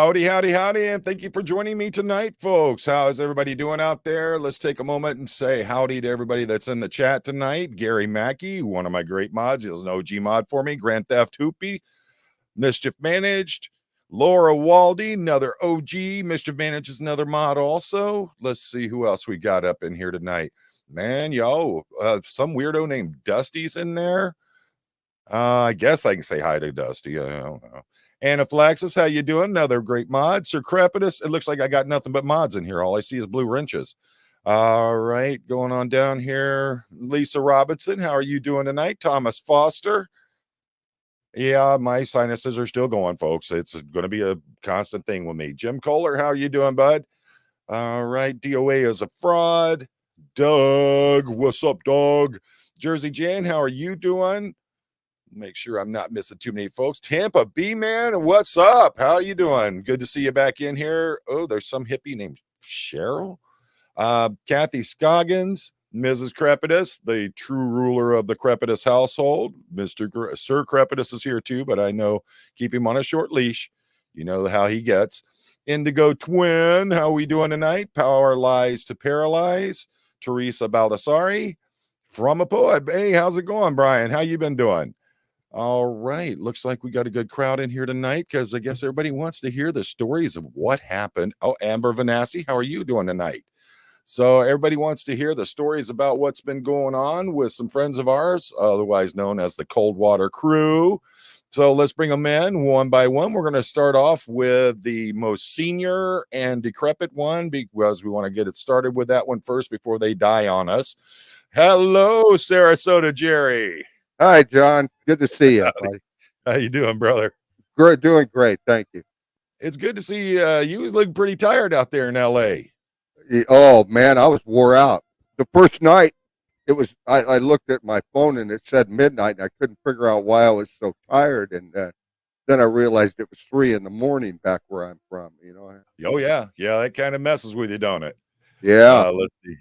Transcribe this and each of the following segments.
Howdy, howdy, howdy, and thank you for joining me tonight, folks. How is everybody doing out there? Let's take a moment and say howdy to everybody that's in the chat tonight. Gary Mackey, one of my great mods, is an OG mod for me. Grand Theft Hoopy, Mischief Managed. Laura Waldy, another OG. Mischief Managed is another mod also. Let's see who else we got up in here tonight. Man, some weirdo named Dusty's in there. I guess I can say hi to Dusty. I don't know. Anaphylaxis, how you doing? Another great mod. Sir Crepitus, it looks like I got nothing but mods in here. All I see is blue wrenches. All right, going on down here. Lisa Robinson, how are you doing tonight? Thomas Foster. Yeah, my sinuses are still going, folks. It's going to be a constant thing with me. Jim Kohler, how are you doing, bud? All right, DOA is a fraud. Doug, what's up, dog? Jersey Jane, how are you doing? Make sure I'm not missing too many folks. Tampa B man, what's up? How are you doing? Good to see you back in here. Oh, there's some hippie named Cheryl. Kathy Scoggins, Mrs. Crepitus, the true ruler of the Crepitus household. Sir Crepitus is here too, but I know keep him on a short leash. You know how he gets. Indigo Twin, how are we doing tonight? Power Lies to Paralyze. Teresa Baldassari from a poet. Hey, how's it going, Brian? How you been doing? All right. Looks like we got a good crowd in here tonight because I guess everybody wants to hear the stories of what happened. Oh, Amber Vanassi, how are you doing tonight? So everybody wants to hear the stories about what's been going on with some friends of ours, otherwise known as the Coldwater Crew. So let's bring them in one by one. We're going to start off with the most senior and decrepit one because we want to get it started with that one first before they die on us. Hello, Sarasota Jerry. Hi, John. Good to see you, buddy. How you doing, brother? Great, doing great. Thank you. It's good to see you was looking pretty tired out there in L.A. Oh, man, I was wore out. The first night, it was. I looked at my phone, and it said midnight, and I couldn't figure out why I was so tired. And then I realized it was 3 a.m. back where I'm from, you know. Oh, yeah. Yeah, that kind of messes with you, don't it? Yeah. Let's see.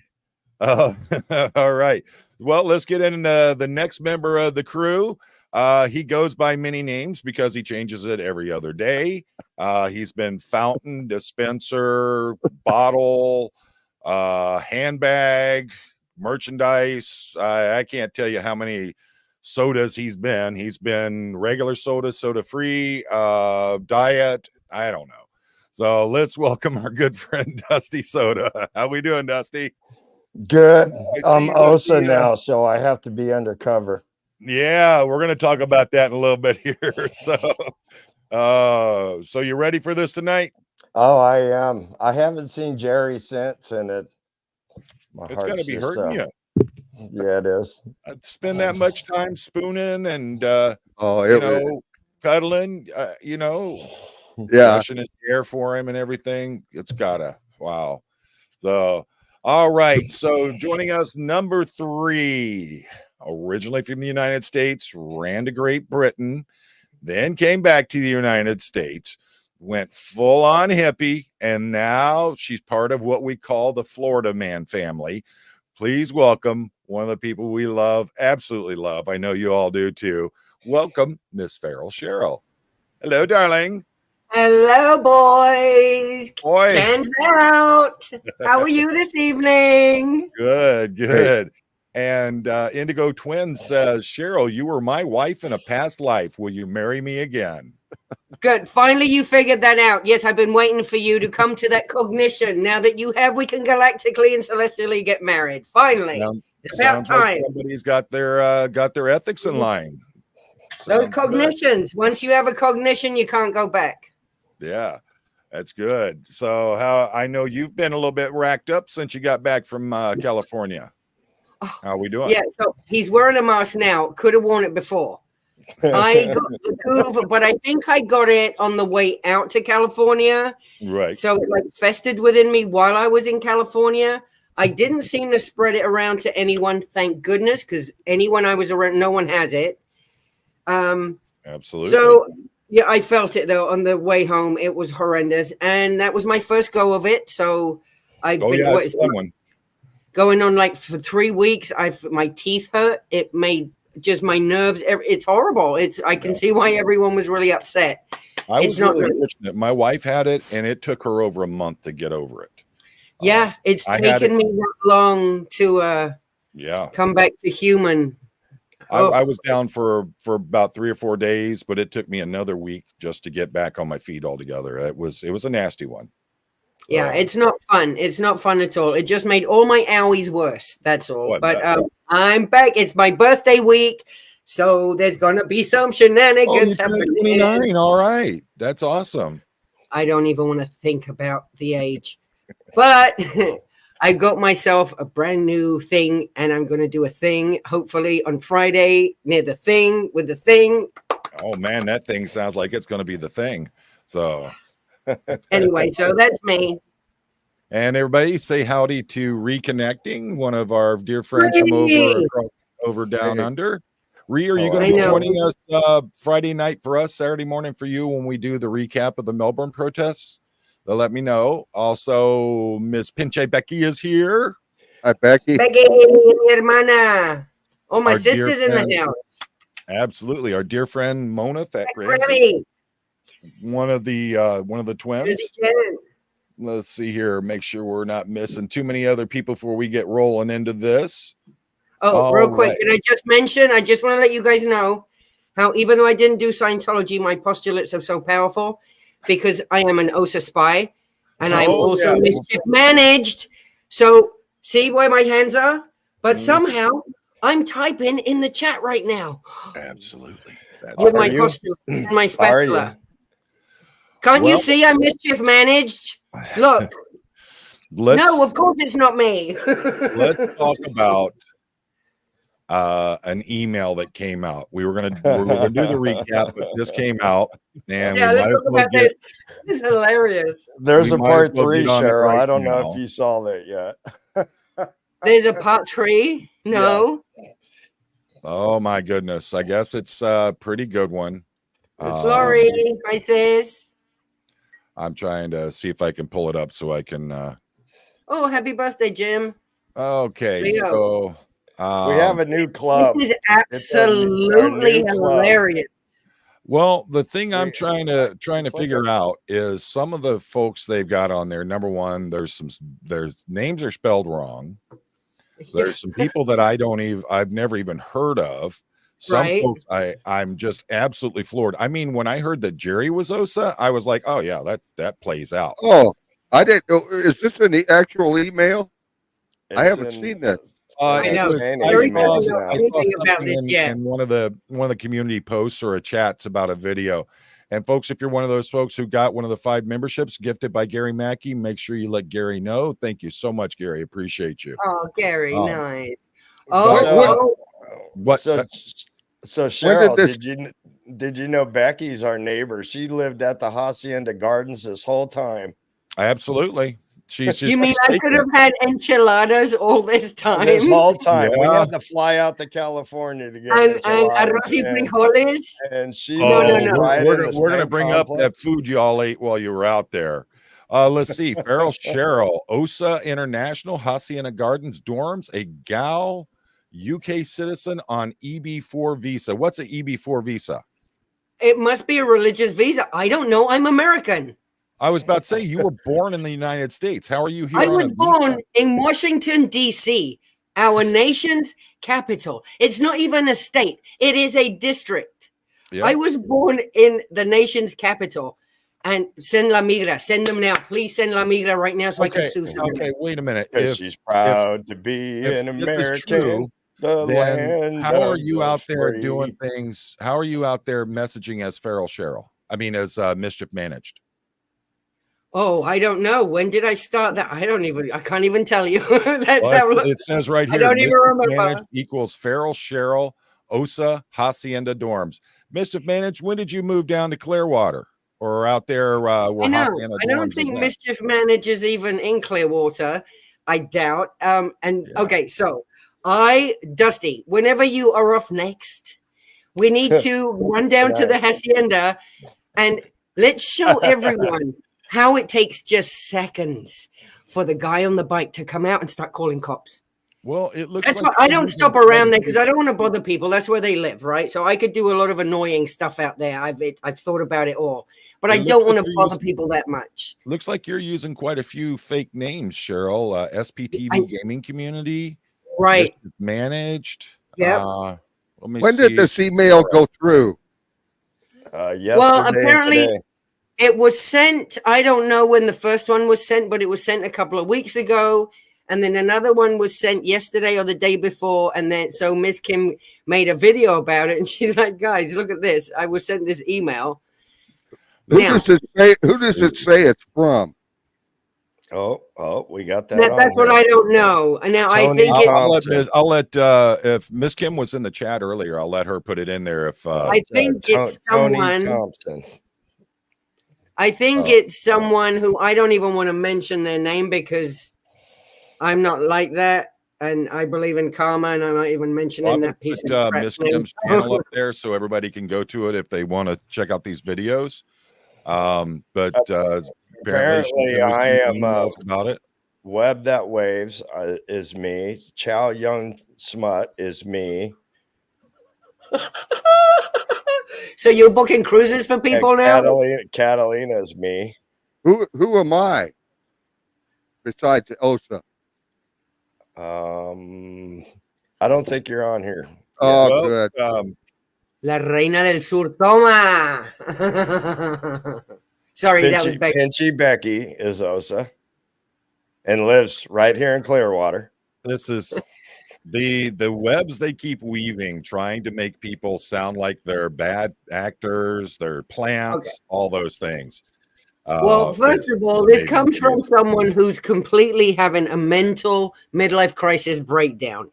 All right. Well, let's get into the next member of the crew. He goes by many names because he changes it every other day. He's been fountain, dispenser, bottle, handbag, merchandise. I can't tell you how many sodas he's been. He's been regular soda, soda free, diet. I don't know. So let's welcome our good friend Dusty Soda. How we doing, Dusty? Good. I'm OSA now, so I have to be undercover. Yeah, we're going to talk about that in a little bit here. So you ready for this tonight? Oh, I am. I haven't seen Jerry since, and it's got to be hurting you. Yeah, it is. I'd spend that much time spooning and cuddling, brushing his hair for him and everything. It's gotta, wow. So, all right. So joining us, number 3, originally from the United States, ran to Great Britain, then came back to the United States, went full on hippie, and now she's part of what we call the Florida Man family. Please welcome one of the people we love, absolutely love. I know you all do too. Welcome, Miss Farrell Cheryl. Hello, darling. Hello, boys. Boy. Cans out. How are you this evening? Good, good. And Indigo Twin says, Cheryl, you were my wife in a past life. Will you marry me again? Good. Finally, you figured that out. Yes, I've been waiting for you to come to that cognition. Now that you have, we can galactically and celestially get married. Finally. It's about time. Like somebody's got their ethics in line. Those cognitions. Once you have a cognition, you can't go back. Yeah, that's good. So how I know you've been a little bit racked up since you got back from California. How are we doing? Yeah, so he's wearing a mask now. Could have worn it before. I got the COVID, but I think I got it on the way out to California. Right. So it like festered within me while I was in California. I didn't seem to spread it around to anyone, thank goodness, because anyone I was around, no one has it. Absolutely. So yeah, I felt it though on the way home. It was horrendous, and that was my first go of it. So I've been going on like for 3 weeks. My teeth hurt. It made just my nerves. It's horrible. I can see why everyone was really upset. I It's was not really nice. fortunate. My wife had it, and it took her over a month to get over it. Yeah, it's taken me that long to come back to human. I was down for about 3 or 4 days, but it took me another week just to get back on my feet altogether. It was a nasty one. Yeah, it's not fun. It's not fun at all. It just made all my owies worse. That's all. But I'm back. It's my birthday week, so there's gonna be some shenanigans happening. 29. All right, that's awesome. I don't even want to think about the age, but I got myself a brand new thing, and I'm gonna do a thing hopefully on Friday near the thing with the thing. Oh man, that thing sounds like it's gonna be the thing. So. Anyway, so that's me. And everybody say howdy to Reconnecting, one of our dear friends from over down under. Ree, are you going to be joining us Friday night for us, Saturday morning for you when we do the recap of the Melbourne protests? They'll let me know. Also, Miss Pinche Becky is here. Hi, Becky. Becky, hermana. Oh, my sister's in the house. Absolutely, our dear friend Mona Fat Grammy. One of the twins. Let's see here. Make sure we're not missing too many other people before we get rolling into this. Oh, real quick. Can I just mention? I just want to let you guys know how, even though I didn't do Scientology, my postulates are so powerful because I am an OSA spy and I'm also mischief managed. So see where my hands are? But somehow I'm typing in the chat right now. Absolutely. With my postulate and my spatula. Can't you see I'm mischief managed? Look. No, of course it's not me. Let's talk about an email that came out. We were gonna do the recap, but this came out, and we might as well get. This is hilarious. There's a part 3, Cheryl. I don't know if you saw that yet. There's a part 3. No. Yes. Oh my goodness! I guess it's a pretty good one. Sorry, I says. I'm trying to see if I can pull it up so I can. Oh, happy birthday, Jim! Okay, so we have a new club. This is absolutely hilarious. Well, the thing I'm trying to figure out is some of the folks they've got on there. Number one, there's names are spelled wrong. There's some people that I've never even heard of. Some folks I'm just absolutely floored. I mean, when I heard that Jerry was OSA, I was like, oh yeah, that plays out. Oh, I didn't know. Is this an actual email? I haven't seen that. I know. I saw something in one of the community posts or a chats about a video. And folks, if you're one of those folks who got one of the 5 memberships gifted by Gary Mackey, make sure you let Gary know. Thank you so much, Gary. Appreciate you. Oh, Gary, nice. So Cheryl, did you know Becky's our neighbor? She lived at the Hacienda Gardens this whole time. Absolutely. You mean I could have had enchiladas all this time? This whole time. We had to fly out to California to get enchiladas. And she we're going to bring up that food you all ate while you were out there. Let's see. Feral Cheryl, OSA International, Hacienda Gardens dorms, a gal UK citizen on EB4 visa. What's an EB4 visa? It must be a religious visa. I don't know. I'm American. I was about to say, you were born in the United States. How are you here? I was born in Washington, D.C., our nation's capital. It's not even a state. It is a district. Yep. I was born in the nation's capital. And send La Migra. Send them now. Please send La Migra right now so I can sue someone. Okay, wait a minute. If she's proud to be an American. Then how are you out there doing things? How are you out there messaging as Feral Cheryl? I mean, as Mischief Managed. Oh, I don't know. When did I start that? I can't even tell you. That's how it says right here. I don't even remember. Equals Feral Cheryl, OSA, Hacienda dorms. Mischief Managed, when did you move down to Clearwater? Or out there where Hacienda I don't think Mischief manages even in Clearwater. I doubt. Okay, so Dusty, whenever you are off next, we need to run down to the Hacienda and let's show everyone how it takes just seconds for the guy on the bike to come out and start calling cops. Well, it looks That's like why I you're don't using stop around there because I don't want to bother people. That's where they live, right? So I could do a lot of annoying stuff out there. I've thought about it all, but I It looks don't like want to you're bother using people that much. looks like you're using quite a few fake names, Cheryl. SPTV Gaming Community, Right. Managed. Yep. Let me When see. did this email go through? Yesterday Well, and apparently today. it was sent. I don't know when the first one was sent, but it was sent a couple of weeks ago. And then another one was sent yesterday or the day before. And then so Miss Kim made a video about it. And she's like, guys, look at this. I was sent this email. Who does it say it's from? Oh, we got that. That's what I don't know. And now I think I'll let if Miss Kim was in the chat earlier, I'll let her put it in there. If I think it's someone. Tony Thompson. I think it's someone who I don't even want to mention their name because I'm not like that. And I believe in karma, and I'm not even mentioning that piece of Miss Kim's channel up there so everybody can go to it if they want to check out these videos. But apparently I am about it. Web That Waves is me. Chow Young Smut is me. So you're booking cruises for people now? Catalina is me. Who am I? Besides OSA. I don't think you're on here. Oh, good. La Reina del Sur, toma. Sorry, that was Becky. Pinchy Becky is OSA and lives right here in Clearwater. This is the webs they keep weaving, trying to make people sound like they're bad actors, they're plants, all those things. Well, first of all, this comes from someone who's completely having a mental midlife crisis breakdown.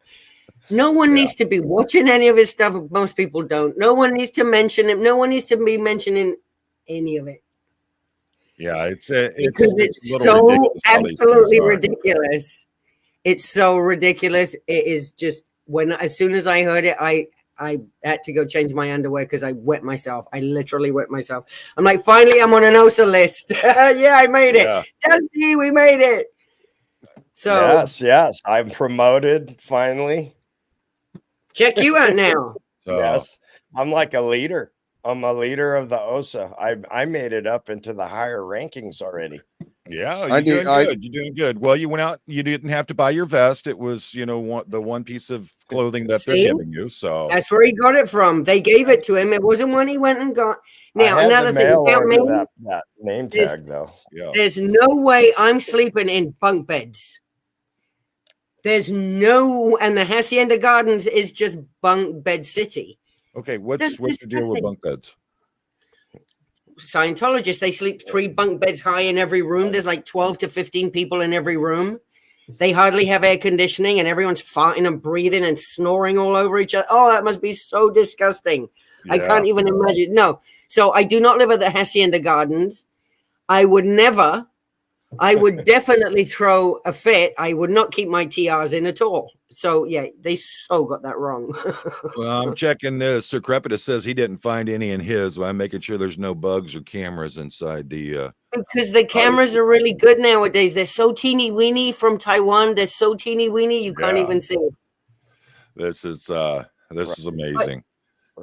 No one needs to be watching any of his stuff. Most people don't. No one needs to mention it. No one needs to be mentioning any of it. Yeah, it's so absolutely ridiculous. It's so ridiculous. It is just as soon as I heard it, I had to go change my underwear because I wet myself. I literally wet myself. I'm like, finally, I'm on an OSA list. Yeah, I made it. Dusty, we made it. So yes, I'm promoted finally. Check you out now. Yes, I'm like a leader. I'm a leader of the OSA. I made it up into the higher rankings already. Yeah, you're doing good. You're doing good. Well, you went out. You didn't have to buy your vest. It was, the one piece of clothing that they're giving you. So that's where he got it from. They gave it to him. It wasn't one he went and got. Now another thing about me, that name tag though. Yeah. There's no way I'm sleeping in bunk beds. There's no, and the Hacienda Gardens is just bunk bed city. Okay, what's the deal with bunk beds? Scientologists, they sleep 3 bunk beds high in every room. There's like 12 to 15 people in every room. They hardly have air conditioning, and everyone's farting and breathing and snoring all over each other. Oh, that must be so disgusting. Yeah. I can't even imagine. No. So I do not live at the Hacienda Gardens. I would definitely throw a fit. I would not keep my TRs in at all. So yeah, they so got that wrong. Well, I'm checking this. Sir Crepidus says he didn't find any in his. Well, I'm making sure there's no bugs or cameras inside the because the cameras are really good nowadays. They're so teeny weeny from Taiwan. They're so teeny weeny you can't even see it. This is amazing.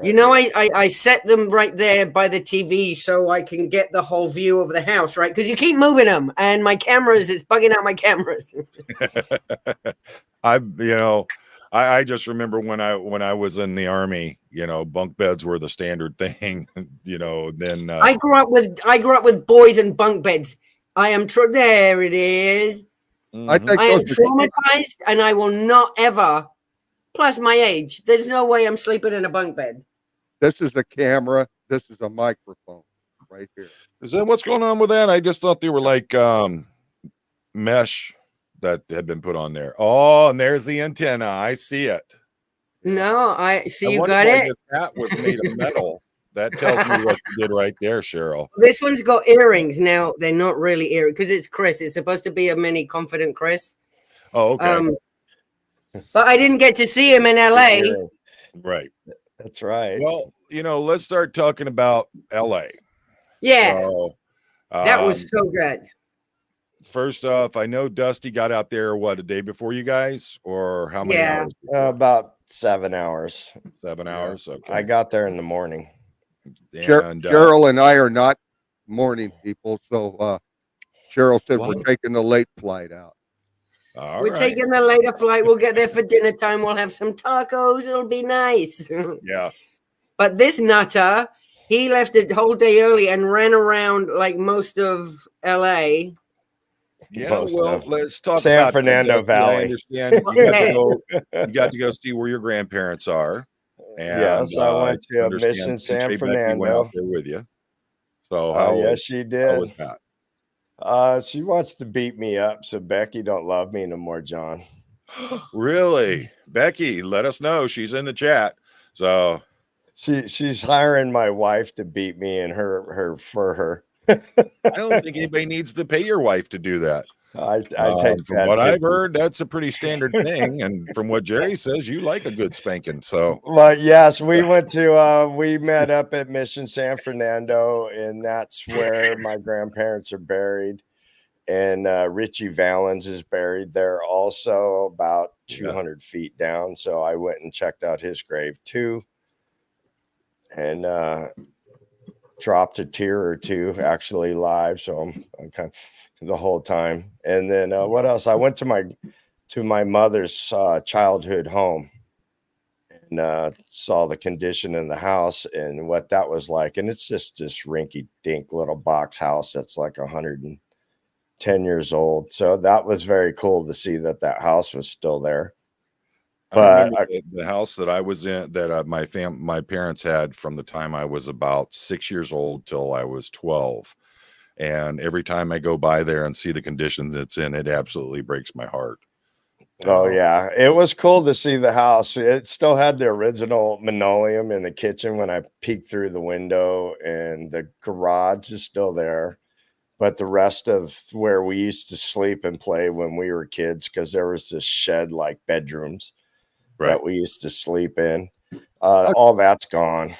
You know, I set them right there by the TV so I can get the whole view of the house, right? Because you keep moving them, and my cameras, it's bugging out my cameras. I just remember when I was in the Army, bunk beds were the standard thing. Then I grew up with boys and bunk beds. I am there it is. Mm-hmm. I am traumatized, and I will not ever. Plus my age, there's no way I'm sleeping in a bunk bed. This is a camera. This is a microphone right here. Is that what's going on with that? I just thought they were like mesh that had been put on there. Oh, and there's the antenna. I see it. No, I see you got it. That was made of metal. That tells me what you did right there, Cheryl. This one's got earrings. Now, they're not really earrings because it's Chris. It's supposed to be a mini confident Chris. Oh, okay. But I didn't get to see him in LA. Right. That's right. Well, let's start talking about LA. Yeah. So, that was so good. first off, I know Dusty got out there, what, a day before you guys? Or how many hours? About 7 hours. 7 hours? Okay. I got there in the morning. And Cheryl and I are not morning people, so Cheryl said What? we're taking the late flight out. We're taking the later flight. We'll get there for dinner time. We'll have some tacos. It'll be nice. Yeah. But this nutter, he left a whole day early and ran around like most of LA. Yeah, well, let's talk San about Fernando Valley. I understand you got to go see where your grandparents are. And yes, I went to Mission San Fernando. Went out there with you. So yes, she did. How was that? She wants to beat me up, so Becky don't love me no more, John. Really? Becky, let us know. She's in the chat. So she's hiring my wife to beat me and her for her. I don't think anybody needs to pay your wife to do that. I take from what I've heard, that's a pretty standard thing. And from what Jerry says, you like a good spanking. So, well, yes, we went to we met up at Mission San Fernando, and that's where my grandparents are buried. And Richie Valens is buried there also, about 200 feet down. So I went and checked out his grave too, and dropped a tear or two actually live. So I'm kind of the whole time. And then what else? I went to my mother's childhood home and saw the condition in the house and what that was like. And it's just this rinky dink little box house that's like 110 years old. So that was very cool to see that house was still there. But the house that I was in, that my parents had from the time I was about 6 years old till I was 12, and every time I go by there and see the conditions it's in, it absolutely breaks my heart. Oh yeah, it was cool to see the house. It still had the original linoleum in the kitchen when I peeked through the window, and the garage is still there. But the rest of where we used to sleep and play when we were kids, because there was this shed like bedrooms that we used to sleep in. All that's gone.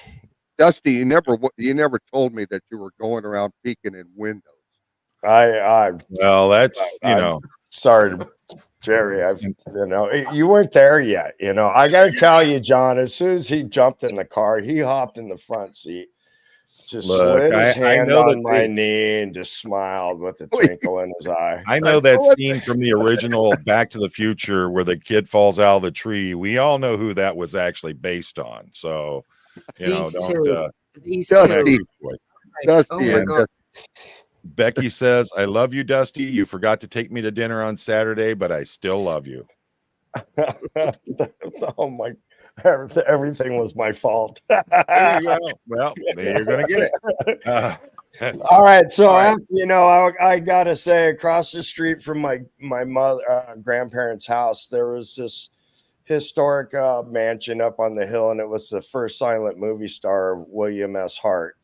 Dusty, you never told me that you were going around peeking in windows. Well, that's sorry, Jerry. You weren't there yet. I got to tell you, John. As soon as he jumped in the car, he hopped in the front seat. Just slid his hand on my knee and just smiled with a twinkle in his eye. I know that scene from the original Back to the Future where the kid falls out of the tree. We all know who that was actually based on. So, Dusty. Becky says, I love you, Dusty. You forgot to take me to dinner on Saturday, but I still love you. Oh my, everything was my fault. There you go. Well, you're gonna get it. All right, so I gotta say, across the street from my mother grandparents' house, there was this historic mansion up on the hill, and it was the first silent movie star, William S. Hart.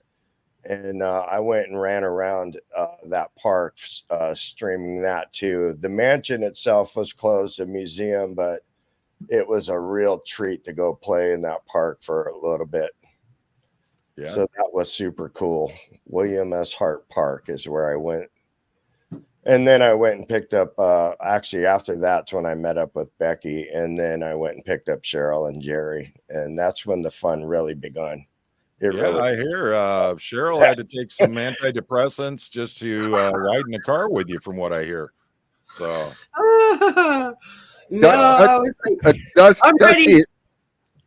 And I went and ran around that park, streaming that too. The mansion itself was closed, a museum, but it was a real treat to go play in that park for a little bit. Yeah. So that was super cool. William S. Hart Park is where I went. And then I went and picked up, actually after that's when I met up with Becky. And then I went and picked up Cheryl and Jerry. And that's when the fun really begun. I hear Cheryl had to take some antidepressants just to ride in the car with you, from what I hear. So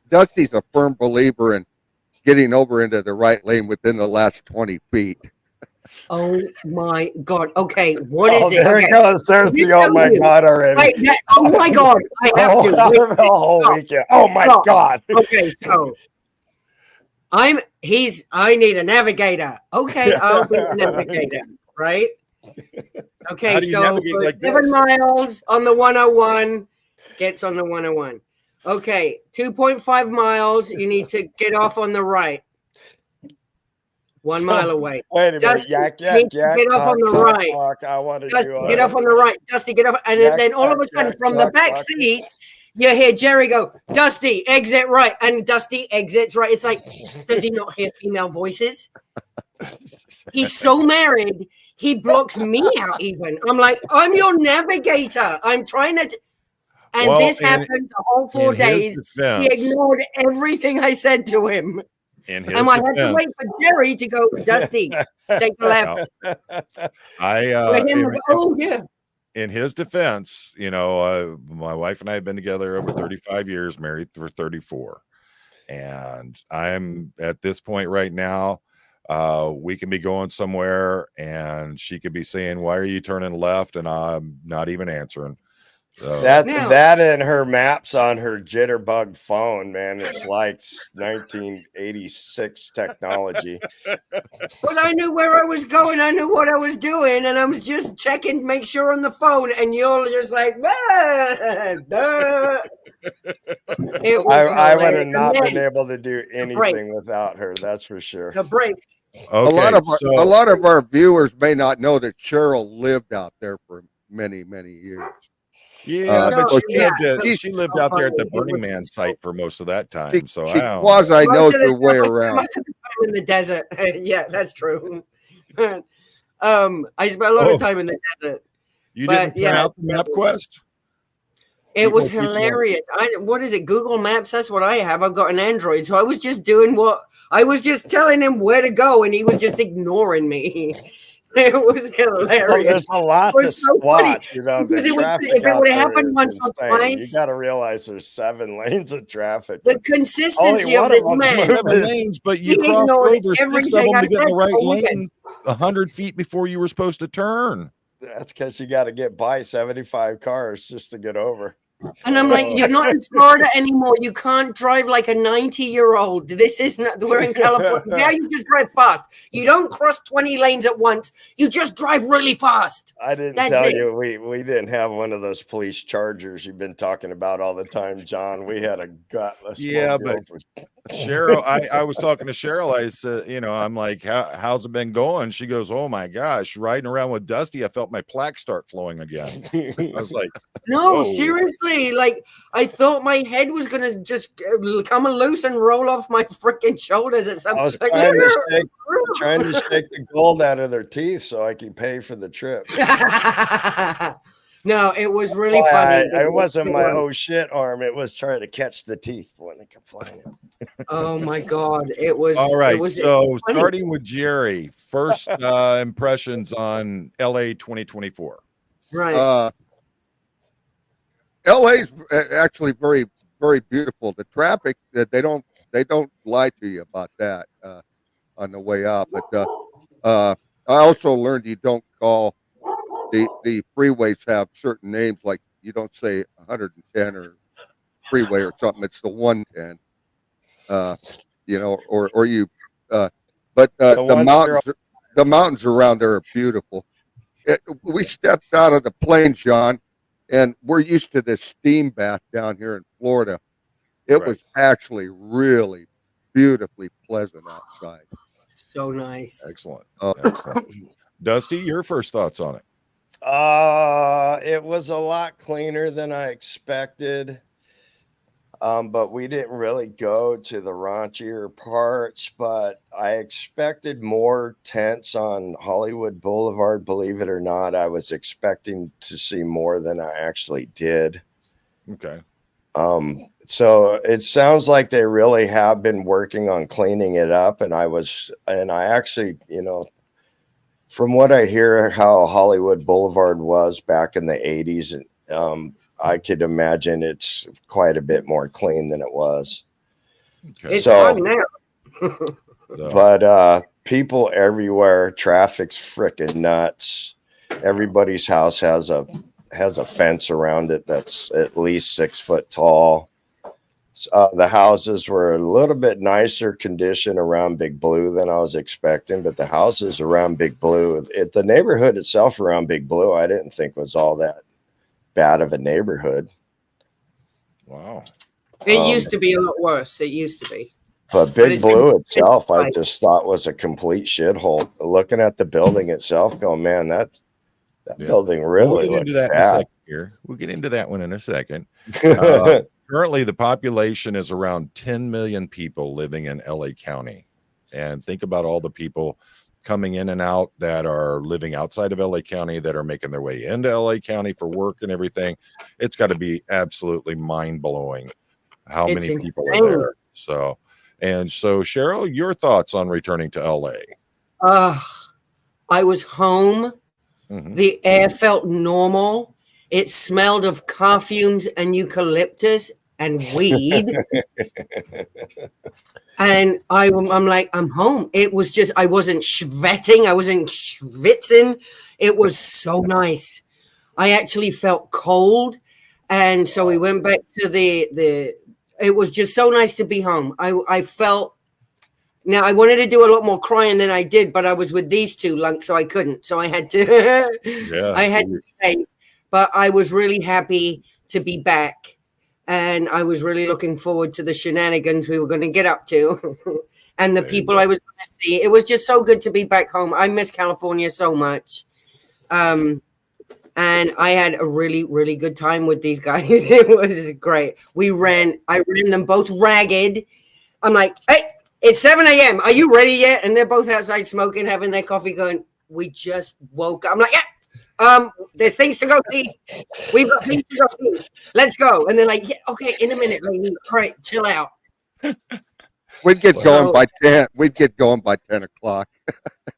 Dusty's a firm believer in getting over into the right lane within the last 20 feet. Oh my God. Okay. What is it? There it goes. There's the oh my God already. Oh my God. I have to. The whole weekend. Oh my God. Okay. So I need a navigator. Okay. I'll be a navigator. Right. Okay. So like 7 miles on the 101 gets on the 101. Okay. 2.5 miles. You need to get off on the right. 1 mile away. Wait a minute. Dusty, yak, get off on the right. I want to Dusty, get off on the right. Dusty, get off. And then all of a sudden, from the back seat, you hear Jerry go, Dusty, exit right. And Dusty exits right. It's like, does he not hear female voices? He's so married. He blocks me out even. I'm like, I'm your navigator. I'm trying to. And Well, this happened the whole 4 days. He ignored everything I said to him. In And his I had to defense, wait for Jerry to go, Dusty, take a left. Oh, yeah. In his defense, you know, my wife and I have been together over 35 years, married for 34. And I'm at this point right now, we can be going somewhere and she could be saying, why are you turning left? And I'm not even answering. That and her maps on her jitterbug phone, man, it's like 1986 technology. But I knew where I was going. I knew what I was doing, and I was just checking, make sure on the phone. And you're just like, I would have not been able to do anything without her. That's for sure. The break. Okay, a lot of our viewers may not know that Cheryl lived out there for many, many years. Yeah, but she lived out there at the Burning Man site for most of that time. She quasi knows her way around. In the desert. Yeah, that's true. I spent a lot of time in the desert. You didn't print out the MapQuest? It was hilarious. What is it? Google Maps. That's what I have. I've got an Android. So I was just doing what I was just telling him where to go, and he was just ignoring me. It was hilarious. Well, there's a lot to watch, you know. Because if it would have happened once or twice, you got to realize there's 7 lanes of traffic. The consistency of this man. 7 lanes, but you crossed over 6 of them to get the right lane 100 feet before you were supposed to turn. That's because you got to get by 75 cars just to get over. And I'm like, you're not in Florida anymore. You can't drive like a 90-year-old. This is not, we're in California. Now you just drive fast. You don't cross 20 lanes at once. You just drive really fast. I didn't tell you we didn't have one of those police chargers you've been talking about all the time, John. We had a gutless. Yeah, but Cheryl, I was talking to Cheryl. I said, you know, I'm like, how's it been going? She goes, oh my gosh, riding around with Dusty, I felt my plaque start flowing again. I was like, no, seriously. Like, I thought my head was going to just come loose and roll off my freaking shoulders at some point. I was trying to shake the gold out of their teeth so I could pay for the trip. No, it was really funny. It wasn't my oh shit arm. It was trying to catch the teeth when they kept flying. Oh my God. It was all right. So funny. Starting with Jerry, first impressions on LA 2024. Right. LA's actually very, very beautiful. The traffic, they don't lie to you about that on the way out. But I also learned you don't call the freeways have certain names, like you don't say 110 or freeway or something. It's the 110. You know, or you. But the mountains around there are beautiful. We stepped out of the plane, John. And we're used to this steam bath down here in Florida. It was actually really beautifully pleasant outside. So nice. Excellent. Excellent. Dusty, your first thoughts on it? It was a lot cleaner than I expected. But we didn't really go to the raunchier parts, but I expected more tents on Hollywood Boulevard. Believe it or not, I was expecting to see more than I actually did. Okay. So it sounds like they really have been working on cleaning it up. And I actually, you know, from what I hear, how Hollywood Boulevard was back in the 80s, I could imagine it's quite a bit more clean than it was. Okay. It's fun now. But people everywhere, traffic's freaking nuts. Everybody's house has a fence around it that's at least 6 foot tall. The houses were a little bit nicer condition around Big Blue than I was expecting, but the houses around Big Blue, the neighborhood itself around Big Blue, I didn't think was all that bad of a neighborhood. Wow. It used to be a lot worse. It used to be. But Big Blue itself, I just thought was a complete shithole. Looking at the building itself, going, man, that building really looks bad. We'll get into that one in a second. Currently, the population is around 10 million people living in LA County. And think about all the people coming in and out that are living outside of LA County that are making their way into LA County for work and everything. It's got to be absolutely mind-blowing how many people are there. So Cheryl, your thoughts on returning to LA? I was home. The air felt normal. It smelled of car fumes and eucalyptus and weed. And I'm like, I'm home. It was just, I wasn't sweating. I wasn't schwitzing. It was so nice. I actually felt cold. And so we went back to it was just so nice to be home. I felt, now I wanted to do a lot more crying than I did, but I was with these two lunks, so I couldn't. So I had to, I had to stay. But I was really happy to be back. And I was really looking forward to the shenanigans we were going to get up to and the people I was going to see. It was just so good to be back home. I miss California so much. And I had a really, really good time with these guys. It was great. I ran them both ragged. I'm like, hey, it's 7 a.m. Are you ready yet? And they're both outside smoking, having their coffee going, we just woke up. I'm like, yeah. There's things to go see. We've got things to go see. Let's go. And they're like, yeah, okay, in a minute, lady. All right, chill out. We'd get going by 10. We'd get going by 10 o'clock.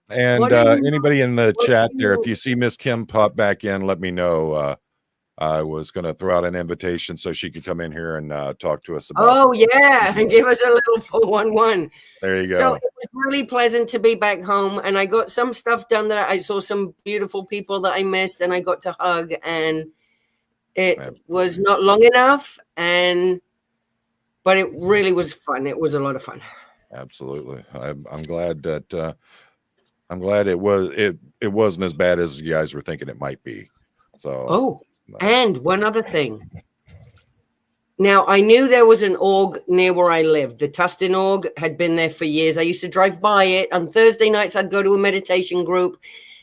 And anybody in the chat there, if you see Miss Kim pop back in, let me know. I was going to throw out an invitation so she could come in here and talk to us about. Oh yeah, and give us a little 411. There you go. So it was really pleasant to be back home, and I got some stuff done that I saw some beautiful people that I missed, and I got to hug, and it was not long enough, but it really was fun. It was a lot of fun. Absolutely, I'm glad that it wasn't as bad as you guys were thinking it might be. So and one other thing. Now, I knew there was an org near where I lived. The Tustin org had been there for years. I used to drive by it. On Thursday nights, I'd go to a meditation group,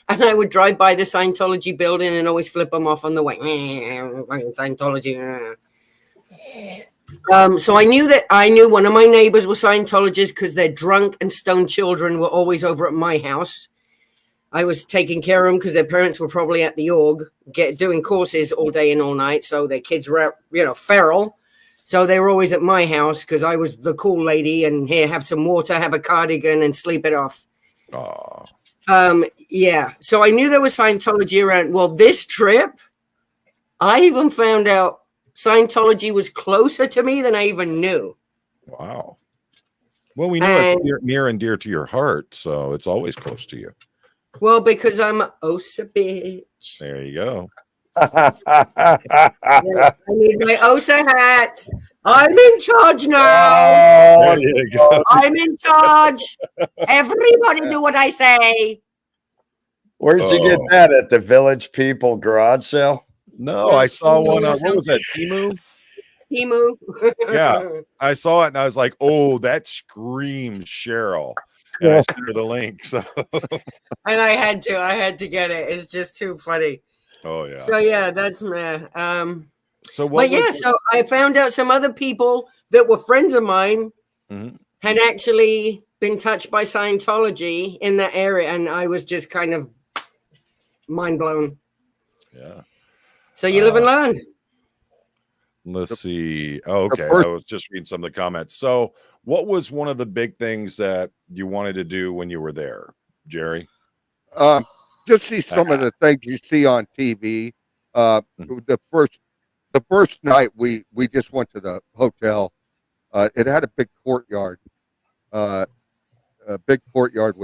and I would drive by the Scientology building and always flip them off on the way. Scientology. So I knew one of my neighbors was Scientologists because their drunk and stoned children were always over at my house. I was taking care of them because their parents were probably at the org doing courses all day and all night. So their kids were, feral. So they were always at my house because I was the cool lady and here, have some water, have a cardigan and sleep it off. Yeah. So I knew there was Scientology around. Well, this trip, I even found out Scientology was closer to me than I even knew. Wow. Well, we know it's near and dear to your heart. So it's always close to you. Well, because I'm an OSA bitch. There you go. I need my OSA hat. I'm in charge now. There you go. I'm in charge. Everybody do what I say. Where'd you get that? At the Village People garage sale? No, I saw one on, what was that, Temu? Yeah, I saw it and I was like, oh, that screams Cheryl. And I sent her the link. So and I had to get it. It's just too funny. Oh yeah. So yeah, that's me. So what? So I found out some other people that were friends of mine had actually been touched by Scientology in that area, and I was just kind of mind blown. Yeah. So you live and learn. Let's see. Oh, okay. I was just reading some of the comments. So what was one of the big things that you wanted to do when you were there, Jerry? Just see some of the things you see on TV. The first night we just went to the hotel. It had a big courtyard, with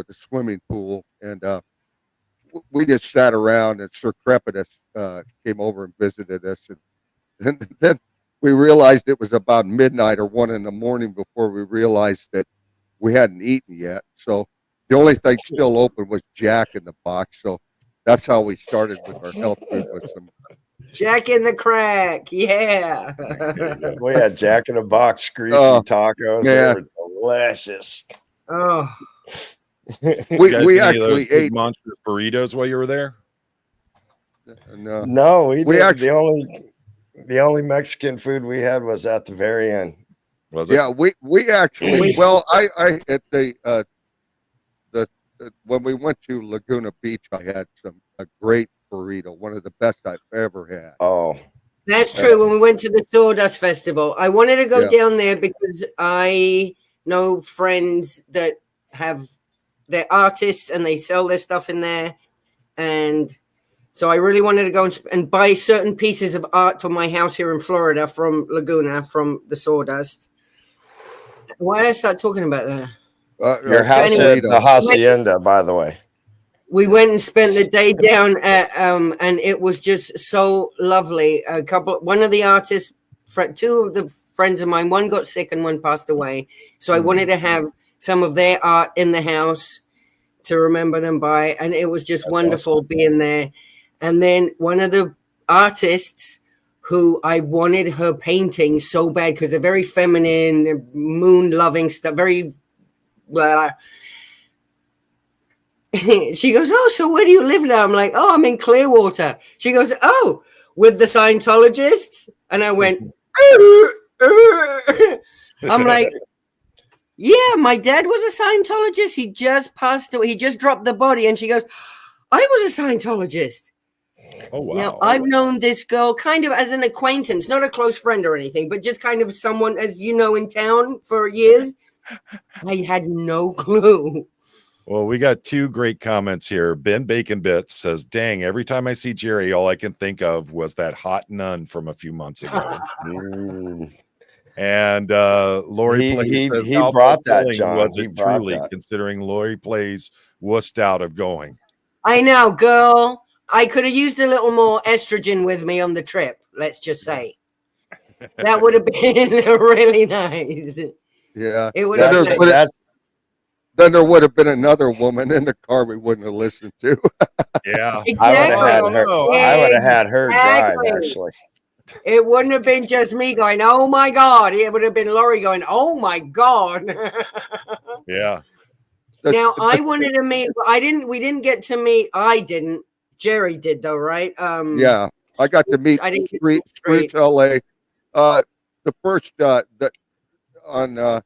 a swimming pool, and we just sat around. And Sir Crepitus came over and visited us, and then we realized it was about midnight or 1 a.m. before we realized that we hadn't eaten yet. So the only thing still open was Jack in the Box. So that's how we started with our health food, with some Jack in the Crack. Yeah. We had Jack in the Box greasy tacos. Yeah. They were delicious. Oh. we actually ate monstrous burritos while you were there. No, we actually the only Mexican food we had was at the very end. Was it? Yeah, we actually I at the when we went to Laguna Beach, I had a great burrito, one of the best I've ever had. Oh, that's true. When we went to the Sawdust Festival, I wanted to go down there because I know friends that they're artists and they sell their stuff in there, and so I really wanted to go and buy certain pieces of art for my house here in Florida from Laguna, from the Sawdust. Why did I start talking about that? your house at the Hacienda, by the way. We went and spent the day down at, and it was just so lovely. One of the artists, two of the friends of mine, one got sick and one passed away. So I wanted to have some of their art in the house to remember them by. And it was just wonderful being there. And then one of the artists who I wanted her painting so bad because they're very feminine, moon loving stuff, very she goes, oh, so where do you live now? I'm like, oh, I'm in Clearwater. She goes, oh, with the Scientologists? And I went, I'm like, yeah, my dad was a Scientologist. He just passed away. He just dropped the body. And she goes, I was a Scientologist. Oh, wow. Now, I've known this girl kind of as an acquaintance, not a close friend or anything, but just kind of someone, as you know, in town for years. I had no clue. Well, we got two great comments here. Ben Bacon Bits says, dang, every time I see Jerry, all I can think of was that hot nun from a few months ago. And Lori Plays says, he brought that, John. Was it truly, considering Lori Plays wussed out of going? I know, girl. I could have used a little more estrogen with me on the trip, let's just say. That would have been really nice. Yeah. It would have been. Then there would have been another woman in the car we wouldn't have listened to. Yeah. Exactly. I would have had her drive, actually. It wouldn't have been just me going, oh my God. It would have been Lori going, oh my God. Yeah. Now I wanted to meet, we didn't get to meet, Jerry did though, right? Yeah. I got to meet Streets LA. The first on the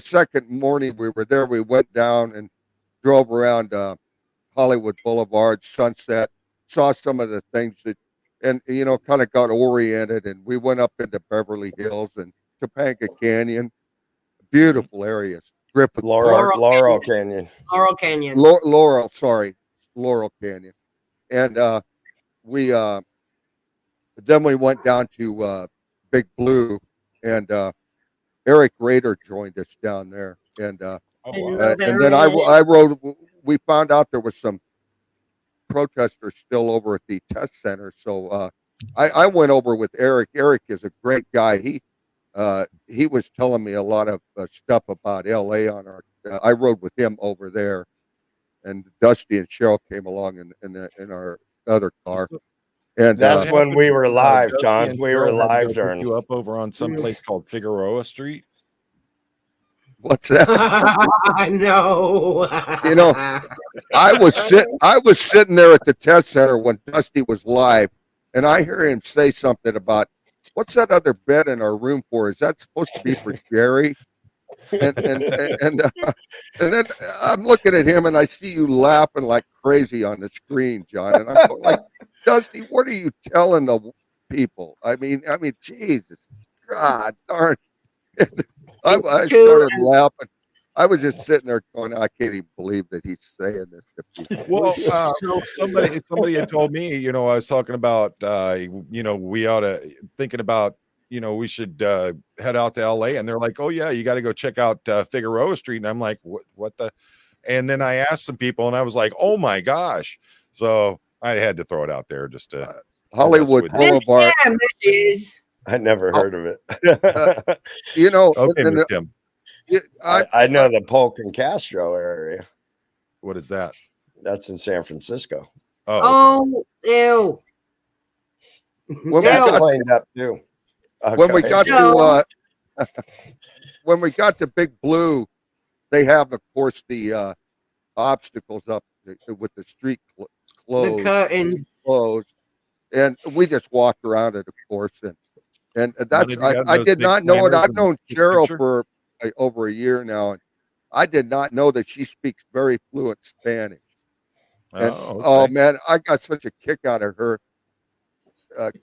second morning we were there, we went down and drove around Hollywood Boulevard, Sunset, saw some of the things that, and kind of got oriented, and we went up into Beverly Hills and Topanga Canyon, beautiful areas. Laurel Canyon. Laurel Canyon. Laurel Canyon. And we then we went down to Big Blue, and Eric Rader joined us down there, and and then I rode. We found out there was some protesters still over at the test center, so I went over with Eric. Eric is a great guy. He was telling me a lot of stuff about LA on our. I rode with him over there, and Dusty and Cheryl came along in our other car. And that's when we were live, John. We were live during you up over on some place called Figueroa Street. What's that? No. I was sitting there at the test center when Dusty was live, and I hear him say something about, what's that other bed in our room for? Is that supposed to be for Jerry? And then I'm looking at him, and I see you laughing like crazy on the screen, John. And I'm like, Dusty, what are you telling the people? I mean, Jesus, God darn. I started laughing. I was just sitting there going, I can't even believe that he's saying this. Well, somebody had told me, I was talking about, we ought to thinking about, we should head out to LA, and they're like, oh yeah, you got to go check out Figueroa Street. And I'm like, what the? And then I asked some people, and I was like, oh my gosh. So I had to throw it out there just to Hollywood Boulevard. I never heard of it. Okay, Tim. I know the Polk and Castro area. What is that? That's in San Francisco. Oh, ew. That's cleaned up too. Okay. When we got to Big Blue, they have, of course, the obstacles up with the street closed, the curtains closed, and we just walked around it, of course, and that's I did not know it. I've known Cheryl for over a year now, and I did not know that she speaks very fluent Spanish. And Oh, oh okay. man, I got such a kick out of her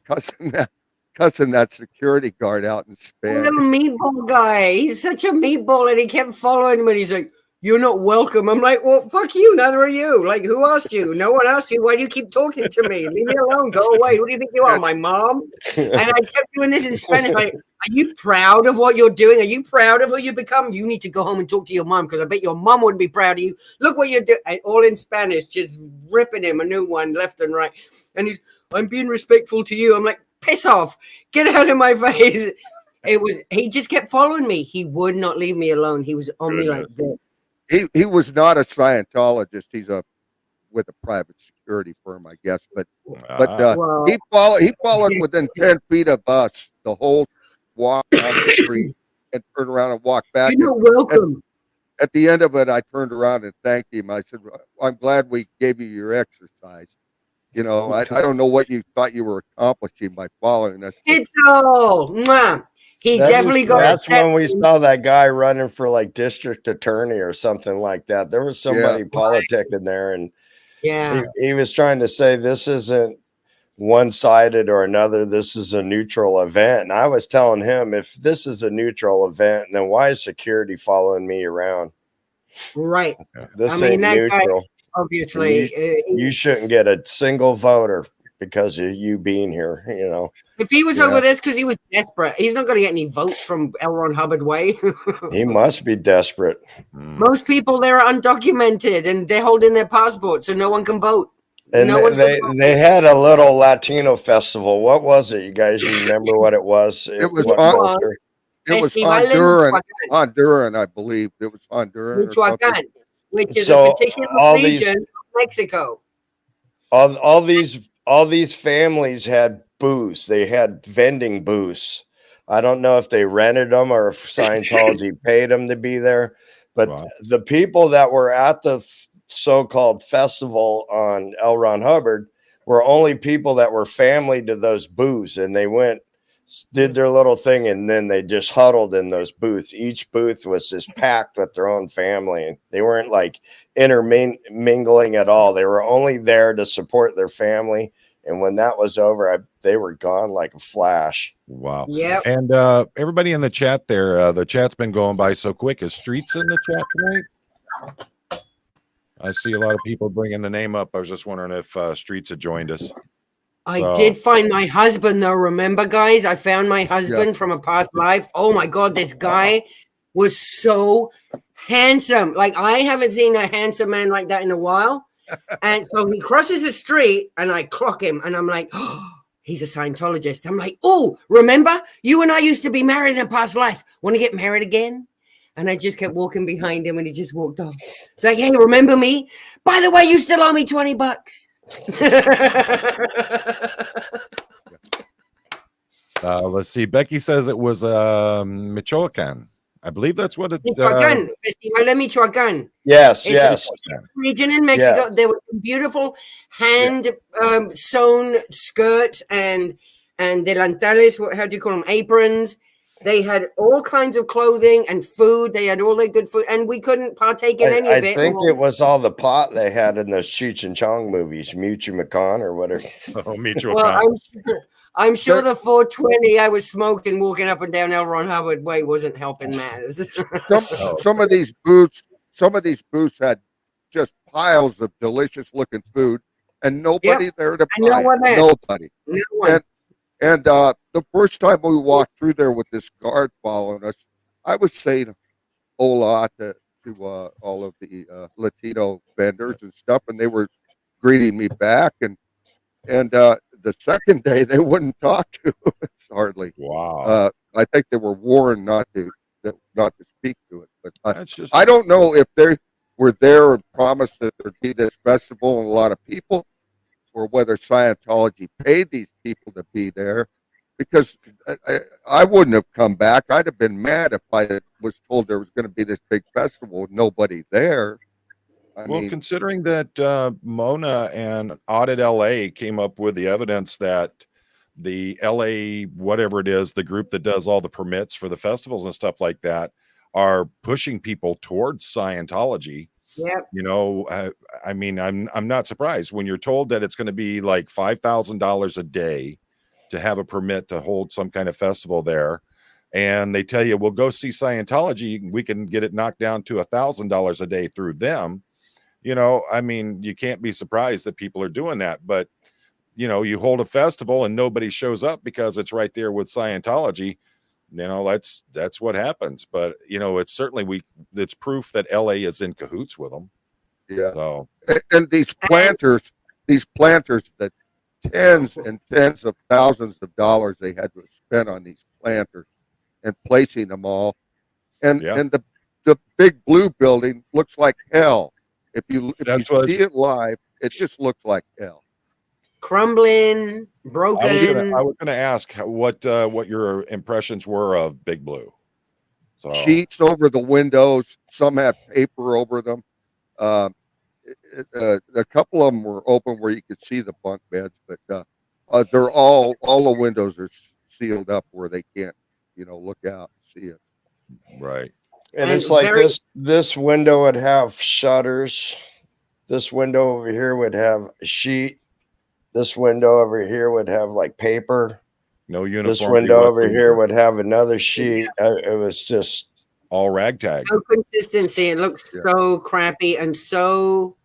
cussing that security guard out in A Spanish. little meatball guy. He's such a meatball, and he kept following me. And he's like, "You're not welcome." I'm like, "Well, fuck you. Neither are you. Like, who asked you? No one asked you. Why do you keep talking to me? Leave me alone. Go away. Who do you think you are, my mom?" And I kept doing this in Spanish. Like, are you proud of what you're doing? Are you proud of who you become? You need to go home and talk to your mom, because I bet your mom would be proud of you. Look what you're doing. All in Spanish, just ripping him a new one left and right. And I'm being respectful to you. I'm like, piss off. Get out of my face. He just kept following me. He would not leave me alone. He was on me like this. He was not a Scientologist. He's with a private security firm, I guess. But Well, he followed within 10 feet of us the whole walk down the street and turned around and walked back. You're not welcome. At the end of it, I turned around and thanked him. I said, "I'm glad we gave you your exercise. You know, I don't know what you thought you were accomplishing by following us." It's all. Mwah. He definitely got. That's when we saw that guy running for like district attorney or something like that. There was somebody politicking there, and he was trying to say this isn't one-sided or another. This is a neutral event. And I was telling him, if this is a neutral event, then why is security following me around? Right. This ain't neutral. Guy, obviously, you shouldn't get a single voter because of you being here, you know. If he was over this because he was desperate, he's not going to get any votes from L. Ron Hubbard way. He must be desperate. Most people there are undocumented and they're holding their passports, so no one can vote. And they had a little Latino festival. What was it, you guys? You remember what it was? It was Honduran, I believe. It was Honduran. Michoacan, which is a particular region of Mexico. All these families had booths. They had vending booths. I don't know if they rented them or if Scientology paid them to be there, but the people that were at the so-called festival on L. Ron Hubbard were only people that were family to those booths, and they went, did their little thing, and then they just huddled in those booths. Each booth was just packed with their own family, and they weren't like intermingling at all. They were only there to support their family, and when that was over, they were gone like a flash. Wow. Yeah. And everybody in the chat there, the chat's been going by so quick. Is Streets in the chat tonight? I see a lot of people bringing the name up. I was just wondering if Streets had joined us. I did find my husband, though. Remember, guys? I found my husband from a past life. Oh, my God. This guy was so handsome. Like, I haven't seen a handsome man like that in a while. And so he crosses the street, and I clock him. And I'm like, oh, he's a Scientologist. I'm like, oh, remember? You and I used to be married in a past life. Want to get married again? And I just kept walking behind him, and he just walked off. It's like, hey, remember me? By the way, you still owe me $20. Let's see. Becky says it was Michoacan. I believe that's what it Michoacan, Festival de Michoacan. Yes, it's yes. A region in Mexico. There were some beautiful hand sewn skirts and delantales. How do you call them? Aprons. They had all kinds of clothing and food. They had all their good food, and we couldn't partake in any of it. I think it was all the pot they had in those Cheech and Chong movies, Michoacan or whatever. Oh, Michoacan. Well, I'm sure the 420 I was smoking walking up and down L. Ron Hubbard way wasn't helping matters. some of these booths had just piles of delicious looking food, and nobody there to buy it. Nobody. No one. And the first time we walked through there with this guard following us, I was saying hola to all of the Latino vendors and stuff, and they were greeting me back. And the second day, they wouldn't talk to us hardly. Wow. I think they were warned not to speak to it. But I don't know if they were there and promised that there'd be this festival and a lot of people, or whether Scientology paid these people to be there, because I wouldn't have come back. I'd have been mad if I was told there was going to be this big festival with nobody there. I mean, considering that Mona and Audit LA came up with the evidence that the LA, whatever it is, the group that does all the permits for the festivals and stuff like that, are pushing people towards Scientology. Yep. You know, I mean, I'm not surprised when you're told that it's going to be like $5,000 a day to have a permit to hold some kind of festival there, and they tell you, "Well, go see Scientology. We can get it knocked down to $1,000 a day through them." You know, I mean, you can't be surprised that people are doing that. But you know, you hold a festival and nobody shows up because it's right there with Scientology. You know, that's what happens. But you know, it's certainly it's proof that LA is in cahoots with them. Yeah. So, and these planters, the tens and tens of thousands of dollars they had to spend on these planters and placing them all, and the big blue building looks like hell. If you see it live, it just looks like hell. Crumbling, broken. I was gonna ask what your impressions were of Big Blue. So sheets over the windows, some had paper over them. A couple of them were open where you could see the bunk beds, but they're all the windows are sealed up where they can't, you know, look out and see it. Right. And it's like this window would have shutters. This window over here would have a sheet. This window over here would have like paper. No uniform. This window over here would have another sheet. It was just all ragtag. No consistency. It looks so crappy and so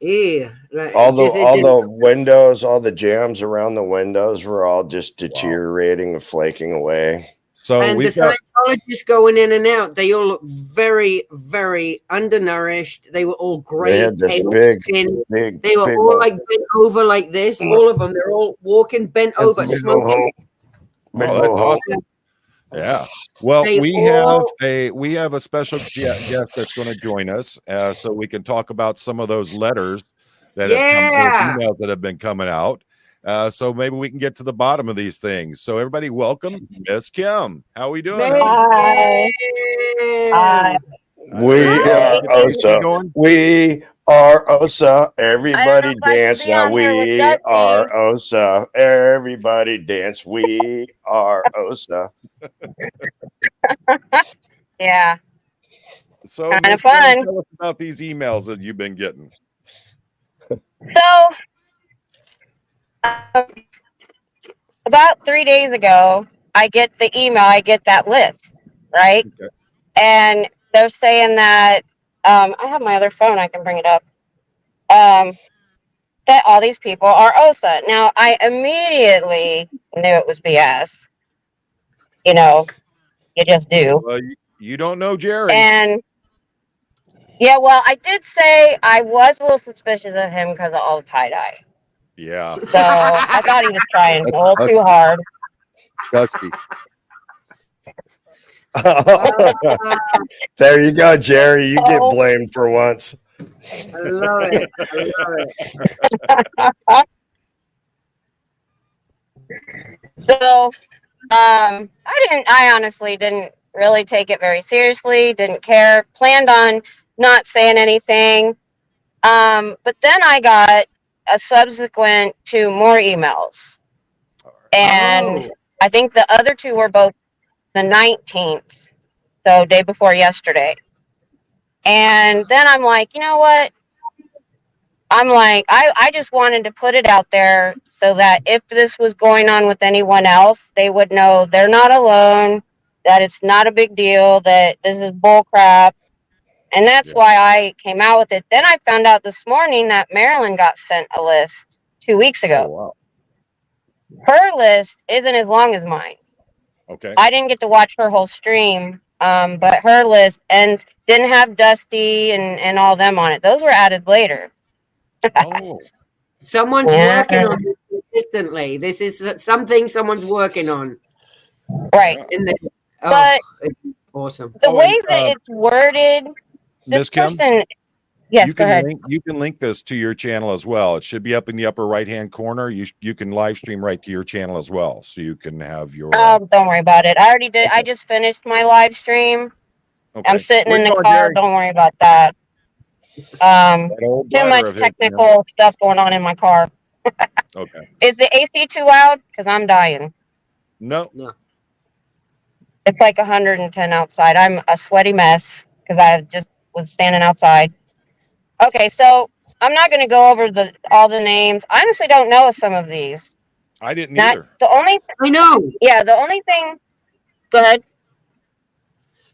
like all the windows, all the jams around the windows were all just deteriorating and flaking away. So and the Scientologists going in and out, they all look very, very undernourished. They were all great. They had this big, they were all like bent over like this. All of them. They're all walking bent over, smoking. That's awesome. Yeah. Well, we have a special guest that's going to join us, so we can talk about some of those letters that have emails that have been coming out. So maybe we can get to the bottom of these things. So everybody, welcome Miss Kim. How are we doing? Hi. Hi. We are OSA. We are OSA. Everybody dance now. We are OSA. Everybody dance. We are OSA. Yeah. So kind of fun. Tell us about these emails that you've been getting. So about 3 days ago, I get the email, I get that list, right? Okay. And they're saying that, I have my other phone, I can bring it up, that all these people are OSA. Now, I immediately knew it was BS. You know, you just do. Well, you don't know Jerry. And, yeah, well, I did say I was a little suspicious of him because of all the tie-dye. Yeah. So I thought he was trying a little too hard. Dusty. There you go, Jerry. You get blamed for once. I love it. I love it. So I honestly didn't really take it very seriously, didn't care, planned on not saying anything. But then I got a subsequent to more emails. And I think the other two were both the 19th, so day before yesterday. And then I'm like, you know what? I'm like, I just wanted to put it out there so that if this was going on with anyone else, they would know they're not alone, that it's not a big deal, that this is bull crap. And that's why I came out with it. Then I found out this morning that Marilyn got sent a list 2 weeks ago. Oh, wow. Her list isn't as long as mine. Okay. I didn't get to watch her whole stream, but her list didn't have Dusty and all them on it. Those were added later. Oh. Someone's working on this consistently. This is something someone's working on. Right. But it's awesome. The way that it's worded, this person... Yes, go ahead. You can link this to your channel as well. It should be up in the upper right-hand corner. You can live stream right to your channel as well, so you can have your. Don't worry about it. I already did. Okay. I just finished my live stream. Okay. I'm sitting in the car. Jerry? Don't worry about that. Too much technical stuff going on in my car. Okay. Is the AC too loud? Because I'm dying. No. It's like 110 outside. I'm a sweaty mess because I just was standing outside. Okay, so I'm not going to go over all the names. I honestly don't know some of these. I didn't Not either. the only. I know. Yeah, the only thing. Go ahead.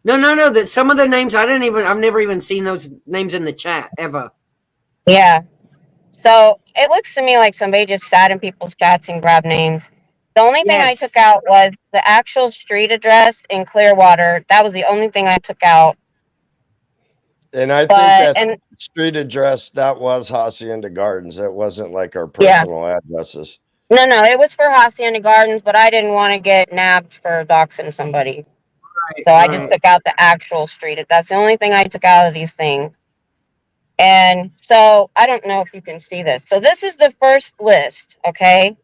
No. That some of the names I've never even seen those names in the chat ever. Yeah. So it looks to me like somebody just sat in people's chats and grabbed names. The only thing I took Yes. out was the actual street address in Clearwater. That was the only thing I took out. And I think But that street address, that was Hacienda Gardens. It wasn't like our yeah, personal addresses. no, it was for Hacienda Gardens, but I didn't want to get nabbed for doxing somebody. So I just took out the actual street. That's the only thing I took out of these things. And so I don't know if you can see this. So this is the first list, okay?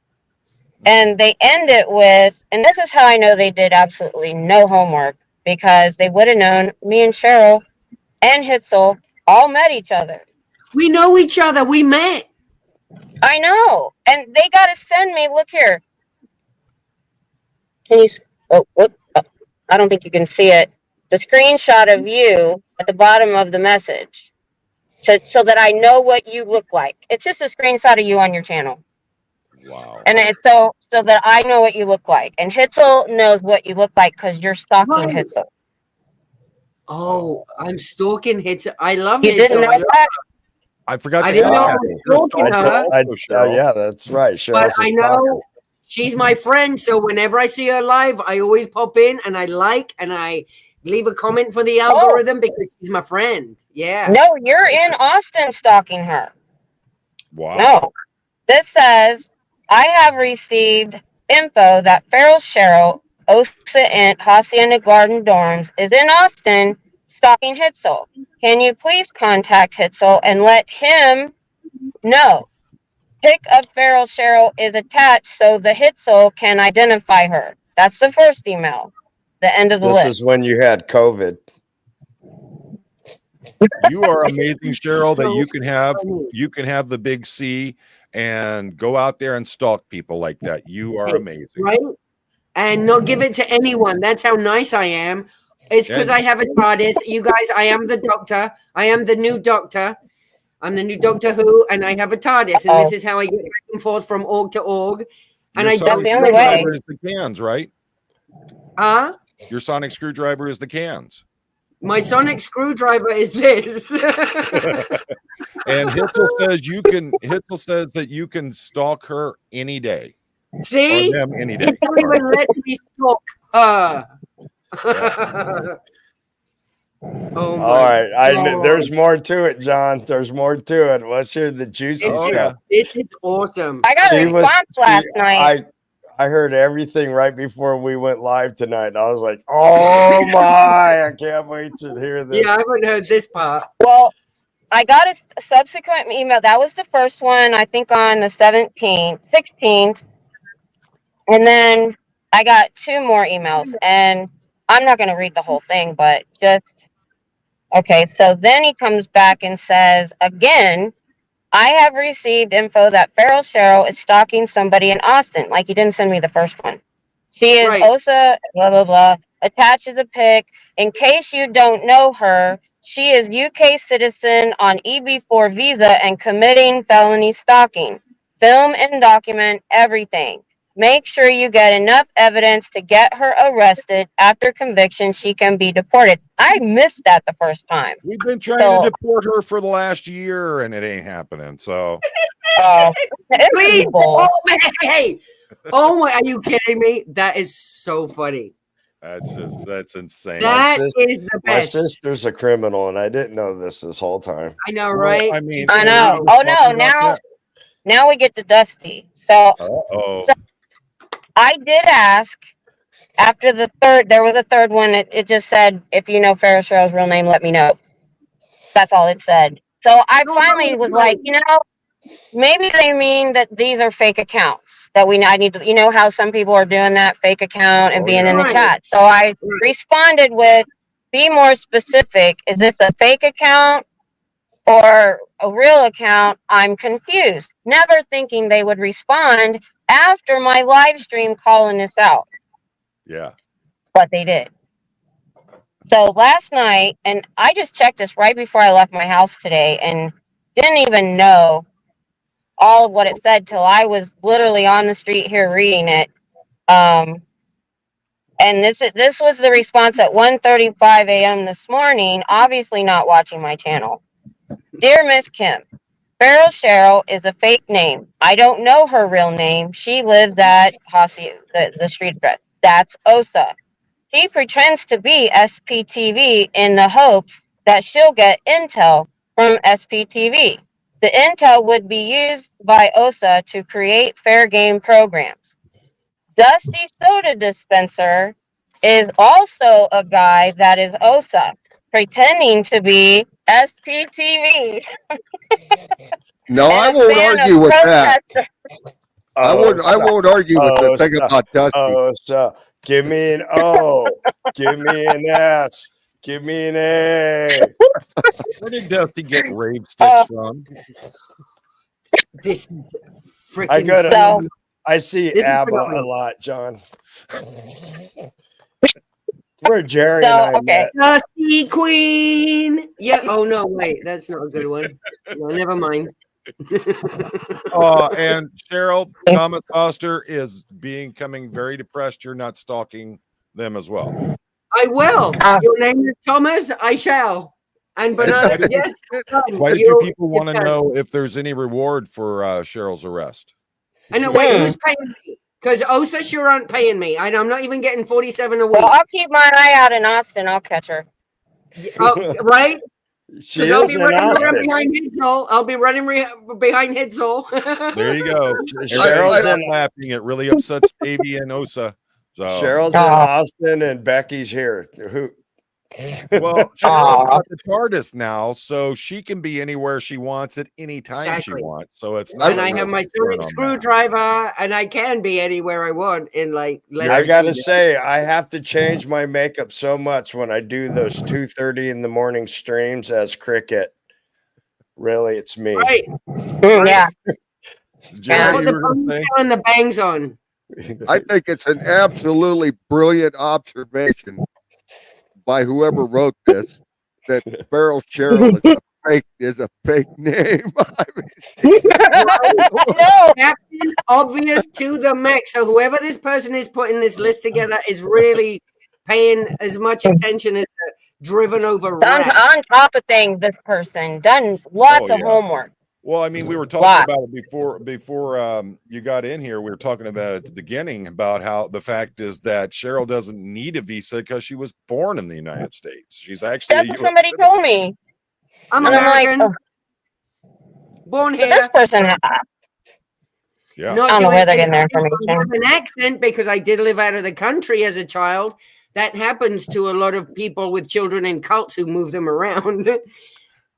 And they end it with, and this is how I know they did absolutely no homework, because they would have known me and Cheryl and Hitzel all met each other. We know each other. We met. I know. And they got to send me, look here. Can you, whoop. I don't think you can see it. The screenshot of you at the bottom of the message, so that I know what you look like. It's just a screenshot of you on your channel. Wow. And it's so that I know what you look like. And Hitzel knows what you look like because you're stalking Hitzel. Oh, I'm stalking Hitzel. I love You didn't Hitzel. know that? I forgot I to didn't know add I that. was stalking her. Yeah, that's right. But Cheryl's I know she's my friend, so whenever I see her live, I always pop in and I like and I leave a comment for the algorithm because she's my friend. Yeah. No, you're in Austin stalking her. Wow. No. This says, I have received info that Farrell Cheryl, OSA and Hacienda Garden Dorms, is in Austin stalking Hitzel. Can you please contact Hitzel and let him know? Pic of Farrell Cheryl is attached so the Hitzel can identify her. That's the first email. The end of the list. This is when you had COVID. You are amazing, Cheryl, that you can have the big C and go out there and stalk people like that. You are amazing. Right? And not give it to anyone. That's how nice I am. It's because I have a TARDIS. You guys, I am the doctor. I am the new doctor. I'm the new Doctor Who, and I have a TARDIS, and this is how I get back and forth from org to org. And Your sonic screwdriver is the cans, right? Your sonic screwdriver is the cans. My sonic screwdriver is this. And Hitzel says that you can stalk her any day. See? Or them any day. It even lets me stalk her. Oh all right. There's more to it, John. There's more to it. Let's hear the juicy stuff. This is awesome. I got a response last night. I heard everything right before we went live tonight. I was like, oh my, I can't wait to hear this. Yeah, I haven't heard this part. Well, I got a subsequent email. That was the first one, I think on the 16th. And then I got 2 more emails. And I'm not going to read the whole thing, but just, okay. So then he comes back and says, again, I have received info that Farrell Cheryl is stalking somebody in Austin. Like, he didn't send me the first one. She is OSA, blah, blah, blah. Attaches a pic. In case you don't know her, she is UK citizen on EB4 visa and committing felony stalking. Film and document everything. Make sure you get enough evidence to get her arrested. After conviction, she can be deported. I missed that the first time. We've been trying to deport her for the last year, and it ain't happening. So, please, hey, oh my, are you kidding me? That is so funny. That's insane. That is the best. My sister's a criminal, and I didn't know this whole time. I know, right? I mean, I know. Oh no, now we get to Dusty. So, so I did ask after the third. There was a third one. It just said, if you know Farrell Cheryl's real name, let me know. That's all it said. So I finally was like, maybe they mean that these are fake accounts that I need to, how some people are doing that fake account and being in the chat. So I responded with, be more specific. Is this a fake account or a real account? I'm confused. Never thinking they would respond after my live stream calling this out. Yeah. But they did. So last night, and I just checked this right before I left my house today and didn't even know all of what it said till I was literally on the street here reading it. And this was the response at 1:35 a.m. this morning, obviously not watching my channel. Dear Miss Kim, Feral Cheryl is a fake name. I don't know her real name. She lives at the street address. That's OSA. She pretends to be SPTV in the hopes that she'll get intel from SPTV. The intel would be used by OSA to create fair game programs. Dusty Soda Dispenser is also a guy that is OSA, pretending to be SPTV. No, I and a won't fan argue of with that. protesters. I won't argue with the thing about Dusty. OSA. Give me an O. Give me an S. Give me an A. Where did Dusty get rave sticks from? This is freaking. I got So- I see This is ABBA a phenomenal. lot, John. Where Jerry So, and I okay. met. Dusty Queen. Yeah. Oh no, wait, that's not a good one. No, never mind. And Cheryl, Thomas Foster is becoming very depressed. You're not stalking them as well. I will. Your name is Thomas. I shall. And banana. Yes. Quite a few people want to know if there's any reward for Cheryl's arrest. I know. Wait, who's paying me? Because OSA sure aren't paying me. I'm not even getting 47 a week. Well, I'll keep my eye out in Austin. I'll catch her. Oh, right? She is I'll be in running around Austin. behind Hidsel. I'll be running behind Hidsel. There you go. Cheryl's in laughing. It really upsets Davey and Osa. So Cheryl's in Austin and Becky's here. Who? well, Cheryl's got the TARDIS now, so she can be anywhere she wants at any time she wants. So it's not. And I have my sonic screwdriver, and I can be anywhere I want in like. I gotta say, I have to change my makeup so much when I do those 2:30 in the morning streams as Cricket. Really, it's me. Right. Yeah. Jerry, Put the ponytail and the bangs on. I think it's an absolutely brilliant observation by whoever wrote this that Feral Cheryl is a fake name. I mean, No. Captain Obvious to the max. So whoever this person is putting this list together is really paying as much attention as a driven over rat. On top of things, this person done lots of homework. Well, I mean, we were talking about it before you got in here. We were talking about it at the beginning about how the fact is that Cheryl doesn't need a visa because she was born in the United States. She's actually That's what somebody told me. I'm And American. I'm like, born so here. this person, yeah. I don't know where they're getting their information. I have an accent because I did live out of the country as a child. That happens to a lot of people with children in cults who move them around.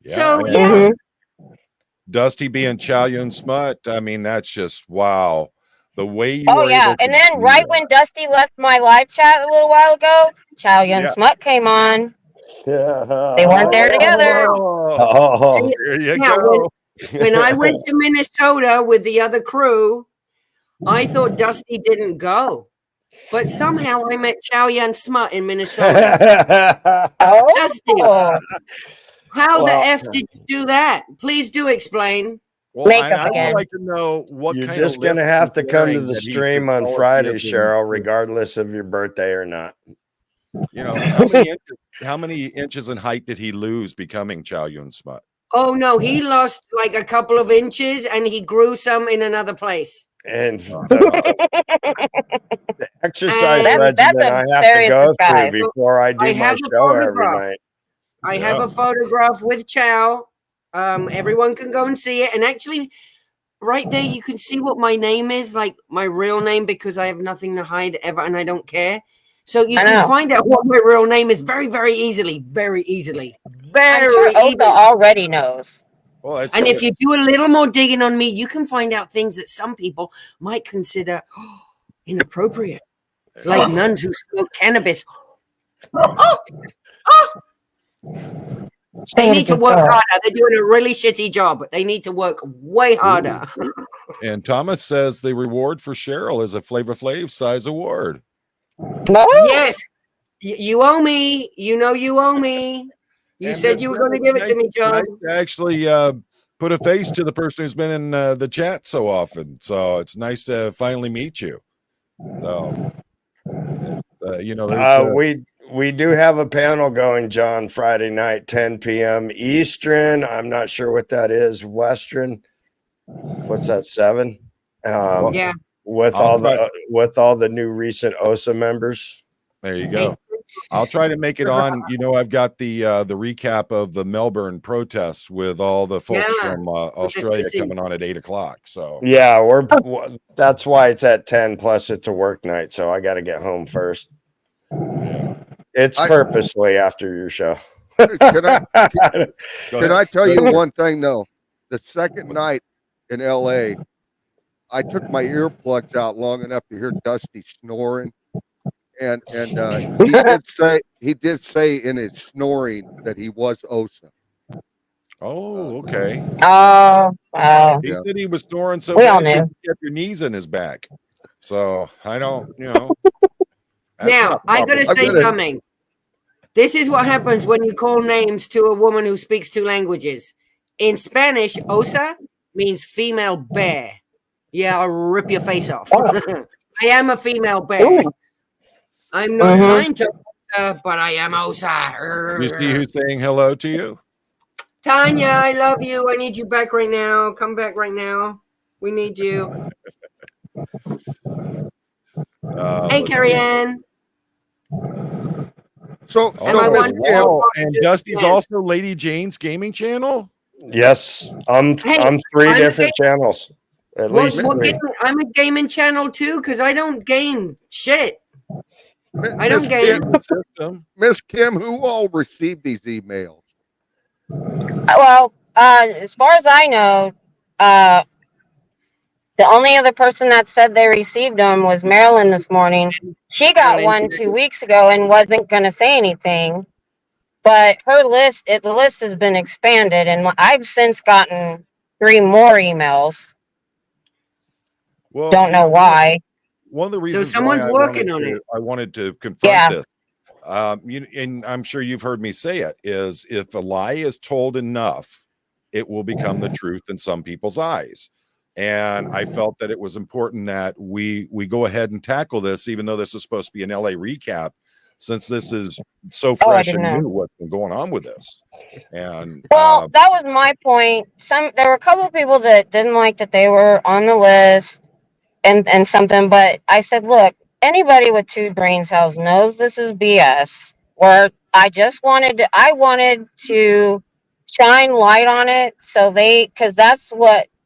So yeah. Dusty being Chow Yun Smut. I mean, that's just wow. The way you. Oh yeah, and then right when Dusty left my live chat a little while ago, Chow Yun Smut came on. Yeah. They weren't there together. Oh, there you go. When I went to Minnesota with the other crew, I thought Dusty didn't go. But somehow I met Chow Yun Smut in Minnesota. Dusty, how the F did you do that? Please do explain. Well, I would like to know what you're kind just of going to have to come to the that he's stream on been Friday, calling Cheryl, regardless of your birthday or not. You know, how many inches in height did he lose becoming Chow Yun Smut? Oh no, he lost like a couple of inches and he grew some in another place. And the exercise regimen I have to go through before I do my show every night. I have a photograph with Chow. Everyone can go and see it. And actually, right there, you can see what my name is, like my real name, because I have nothing to hide ever and I don't care. So you can find out what my real name is very, very easily. Very easily. I'm sure Oka already knows. Well, and if you do a little more digging on me, you can find out things that some people might consider inappropriate. Like nuns who smoke cannabis. They need to work harder. They're doing a really shitty job. They need to work way harder. And Thomas says the reward for Cheryl is a Flavor Flav size award. Yes. You owe me. You know you owe me. You And said you were going to give it to me, John. nice to actually put a face to the person who's been in the chat so often. So it's nice to finally meet you. So, there's we do have a panel going, John, Friday night, 10 p.m. Eastern. I'm not sure what that is. Western. What's that? 7? Yeah. With all the new recent OSA members. There you go. I'll try to make it on. I've got the recap of the Melbourne protests with all the folks from Australia coming on at 8:00. So yeah, that's why it's at 10. Plus, it's a work night, so I got to get home first. Yeah. It's purposely after your show. Can I tell you one thing though? The second night in LA, I took my earplugs out long enough to hear Dusty snoring. And he did say in his snoring that he was OSA. Oh, okay. Oh, wow. He said he was snoring so We all bad knew. he kept your knees in his back. So I don't, Now I gotta say something. This is what happens when you call names to a woman who speaks 2 languages. In Spanish, osa means female bear. Yeah, I'll rip your face off. I am a female bear. I'm not signed to OSA, but I am OSA. You see who's saying hello to you? Tanya, I love you. I need you back right now. Come back right now. We need you. Hey, Carrie Ann. So and Dusty's also Lady Jane's gaming channel? Yes. I'm 3 different channels. At least 3. I'm a gaming channel too, because I don't game shit. I don't game. Miss Kim, who all received these emails? Well, as far as I know, the only other person that said they received them was Marilyn this morning. She got one 2 weeks ago and wasn't going to say anything. But the list has been expanded, and I've since gotten 3 more emails. Well, don't know why. One of the reasons so someone's working on it. I wanted to confront this. And I'm sure you've heard me say it, is if a lie is told enough, it will become the truth in some people's eyes. And I felt that it was important that we go ahead and tackle this, even though this is supposed to be an LA recap, since this is so fresh and new what's been going on with this. And that was my point. There were a couple of people that didn't like that they were on the list and something, but I said, look, anybody with 2 brain cells knows this is BS. Where I wanted to shine light on it, because that's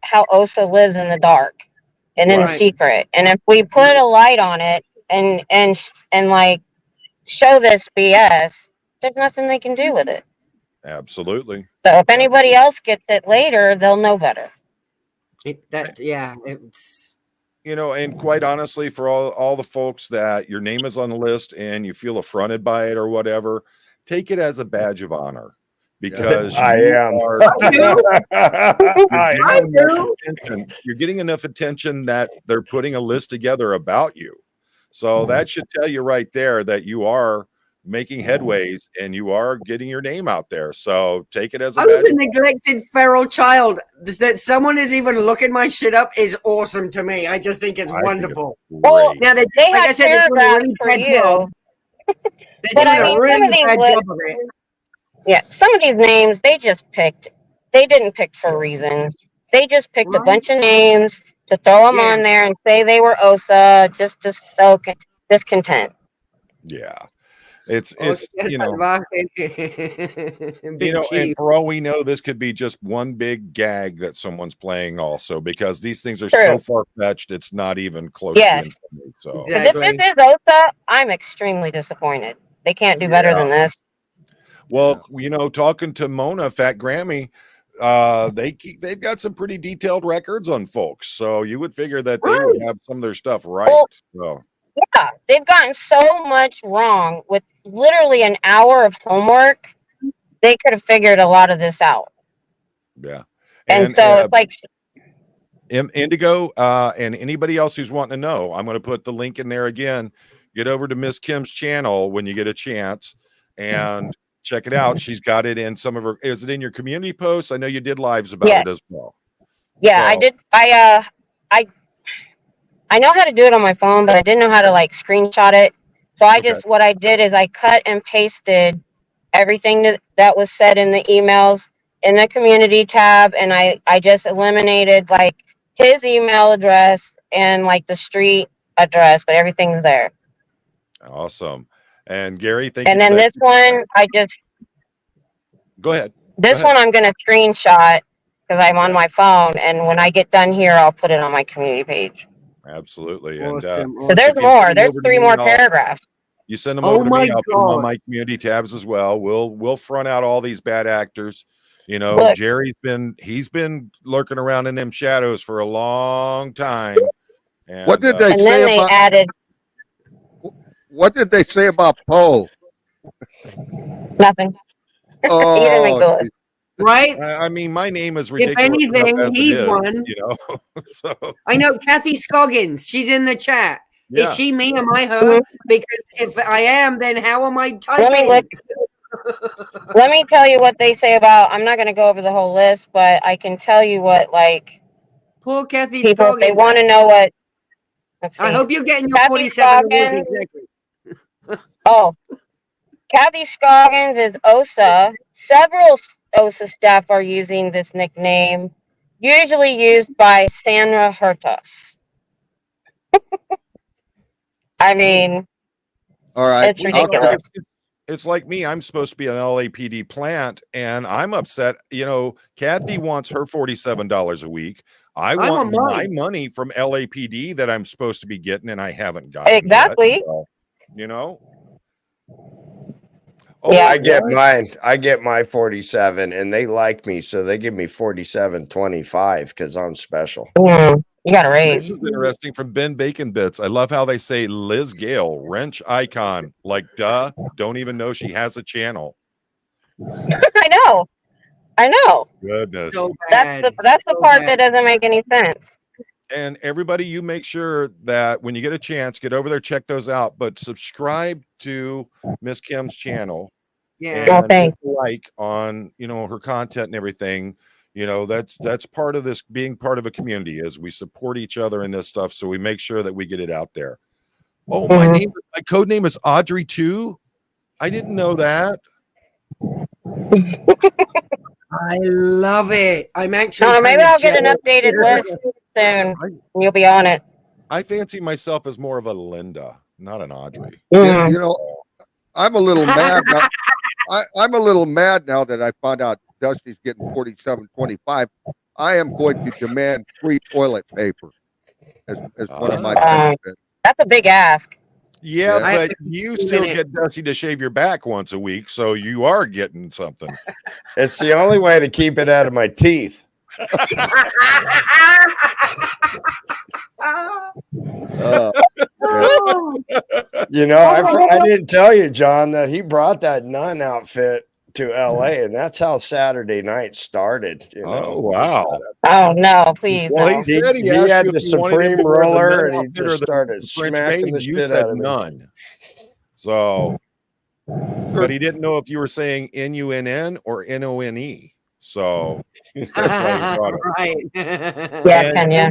how OSA lives in the dark and in secret. And if we put a light on it and like show this BS, there's nothing they can do with it. Absolutely. So if anybody else gets it later, they'll know better. It's and quite honestly, for all the folks that your name is on the list and you feel affronted by it or whatever, take it as a badge of honor, because you're getting enough attention that they're putting a list together about you. So that should tell you right there that you are making headways and you are getting your name out there. So take it as a badge. I was a neglected feral child. That someone is even looking my shit up is awesome to me. I just think it's wonderful. Well, now they have paragraphs for you. But I mean, some of these some of these names they just picked. They didn't pick for reasons. They just picked a bunch of names to throw them on there and say they were OSA just to sow discontent. Yeah. It's and for all we know, this could be just one big gag that someone's playing also, because these things are so far-fetched, it's not even close to infinite. So if this is OSA, I'm extremely disappointed. They can't do better than this. Well, talking to Mona, Fat Grammy, they've got some pretty detailed records on folks, so you would figure that they would have some of their stuff right. Yeah, they've gotten so much wrong with literally an hour of homework. They could have figured a lot of this out. Yeah. And so it's like Indigo and anybody else who's wanting to know, I'm going to put the link in there again. get over to Miss Kim's channel when you get a chance and check it out. She's got it in some of her. Is it in your community posts? I know you did lives about it as well. Yeah, So, I did. I know how to do it on my phone, but I didn't know how to like screenshot it. So what I did is I cut and pasted everything that was said in the emails in the community tab, and I just eliminated like his email address and like the street address, but everything's there. Awesome. And Gary, thank you. And then this one, go ahead. This one I'm going to screenshot because I'm on my phone, and when I get done here, I'll put it on my community page. Absolutely. Awesome. And there's more. There's 3 more paragraphs. You send them over to me. I'll put them on my community tabs as well. We'll front out all these bad actors. You know, look, Jerry's been lurking around in them shadows for a long time. And, what did they say about? What did they say about Poe? Nothing. Oh, right. I mean, my name is ridiculous. If anything, he's one. You know, so I know Kathy Scoggins. She's in the chat. Yeah. Is she me? Am I her? Because if I am, then how am I typing? Let me tell you what they say about. I'm not going to go over the whole list, but I can tell you what like. Poor Kathy people, Scoggins. They want to know what. I hope you're getting your 47 exactly. Oh, Kathy Scoggins is OSA. Several OSA staff are using this nickname, usually used by Sandra Hurtas. I mean, all right, it's ridiculous. It's like me. I'm supposed to be an LAPD plant, and I'm upset. You know, Kathy wants her $47 a week. I want my money from LAPD that I'm supposed to be getting, and I haven't gotten exactly. Yet, so, you know. Oh, yeah, I get mine. I get my 47, and they like me, so they give me 47.25 because I'm special. You got a raise. This is interesting from Ben Bacon Bits. I love how they say Liz Gale, wrench icon. Like, duh, don't even know she has a channel. I know. Goodness. So that's the part that doesn't make any sense. And everybody, you make sure that when you get a chance, get over there, check those out. But subscribe to Miss Kim's channel. Yeah. And like on, you know, her content and everything. You know, that's part of this being part of a community is we support each other in this stuff. So we make sure that we get it out there. Oh, my code name is Audrey too. I didn't know that. I love it. I'm actually. Maybe I'll get an updated list soon. You'll be on it. I fancy myself as more of a Linda, not an Audrey. You know, I'm a little mad now. I'm a little mad now that I found out Dusty's getting 47.25. I am going to demand free toilet paper as one of my benefits. That's a big ask. Yeah, but you still get Dusty to shave your back once a week, so you are getting something. It's the only way to keep it out of my teeth. You know, I didn't tell you, John, that he brought that nun outfit to LA, and that's how Saturday night started. You know? Oh, wow. Oh, no, please. Well, no. he said he had the Supreme roller, and he just started smacking the shit out of none. So, but he didn't know if you were saying N-U-N-N or N-O-N-E. So, that's why he brought it. Right. Yeah, Kenya.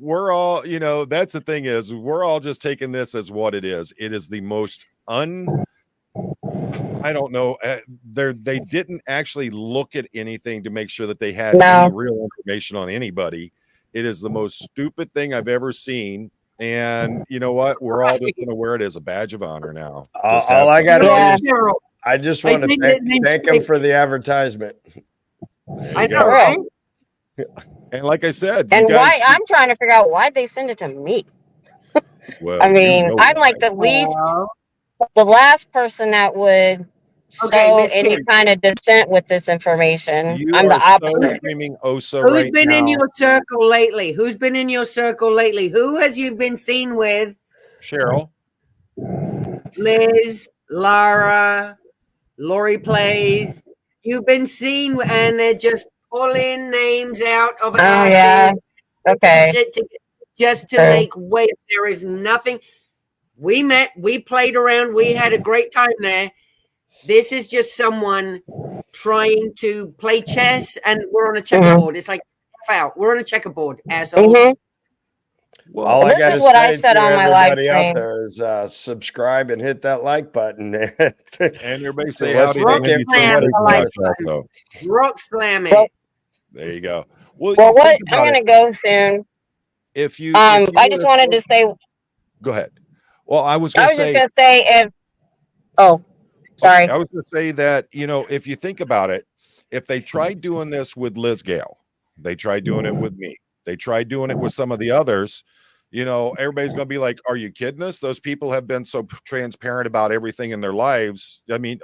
We're all, you know, that's the thing is we're all just taking this as what it is. It is the most I don't know. They didn't actually look at anything to make sure that they had any real information on anybody. It is the most stupid thing I've ever seen. And you know what? We're all just going to wear it as a badge of honor now. All I got to do, I just want to thank him for the advertisement. I know, right? And like I said, and why I'm trying to figure out why they send it to me. Well, I mean, I'm like the last person that would show any kind of dissent with this information. I'm the opposite. Screaming OSA Who's been in your circle lately? Who's been in your circle lately? Who has you been seen with? Cheryl, Liz, Lara, Lori Plays. You've been seen, and they're just pulling names out of ashes. Okay. Just to make weight. There is nothing. We met, we played around, we had a great time there. This is just someone trying to play chess, and we're on a checkerboard. It's like out. We're on a checkerboard, assholes. Well, all I this got is to what I say said to on my live everybody out stream. there is subscribe and hit that like button. And everybody say Let's howdy. take it for what it does. Also. Rock slam it. There you go. Well, what I'm going to go soon. If you, I just wanted to say. Go ahead. Well, I was just going to say if. Oh, sorry. Okay, I was going to say that, you know, if you think about it, if they tried doing this with Liz Gale, they tried doing it with me, they tried doing it with some of the others, you know, everybody's going to be like, are you kidding us? Those people have been so transparent about everything in their lives. I mean,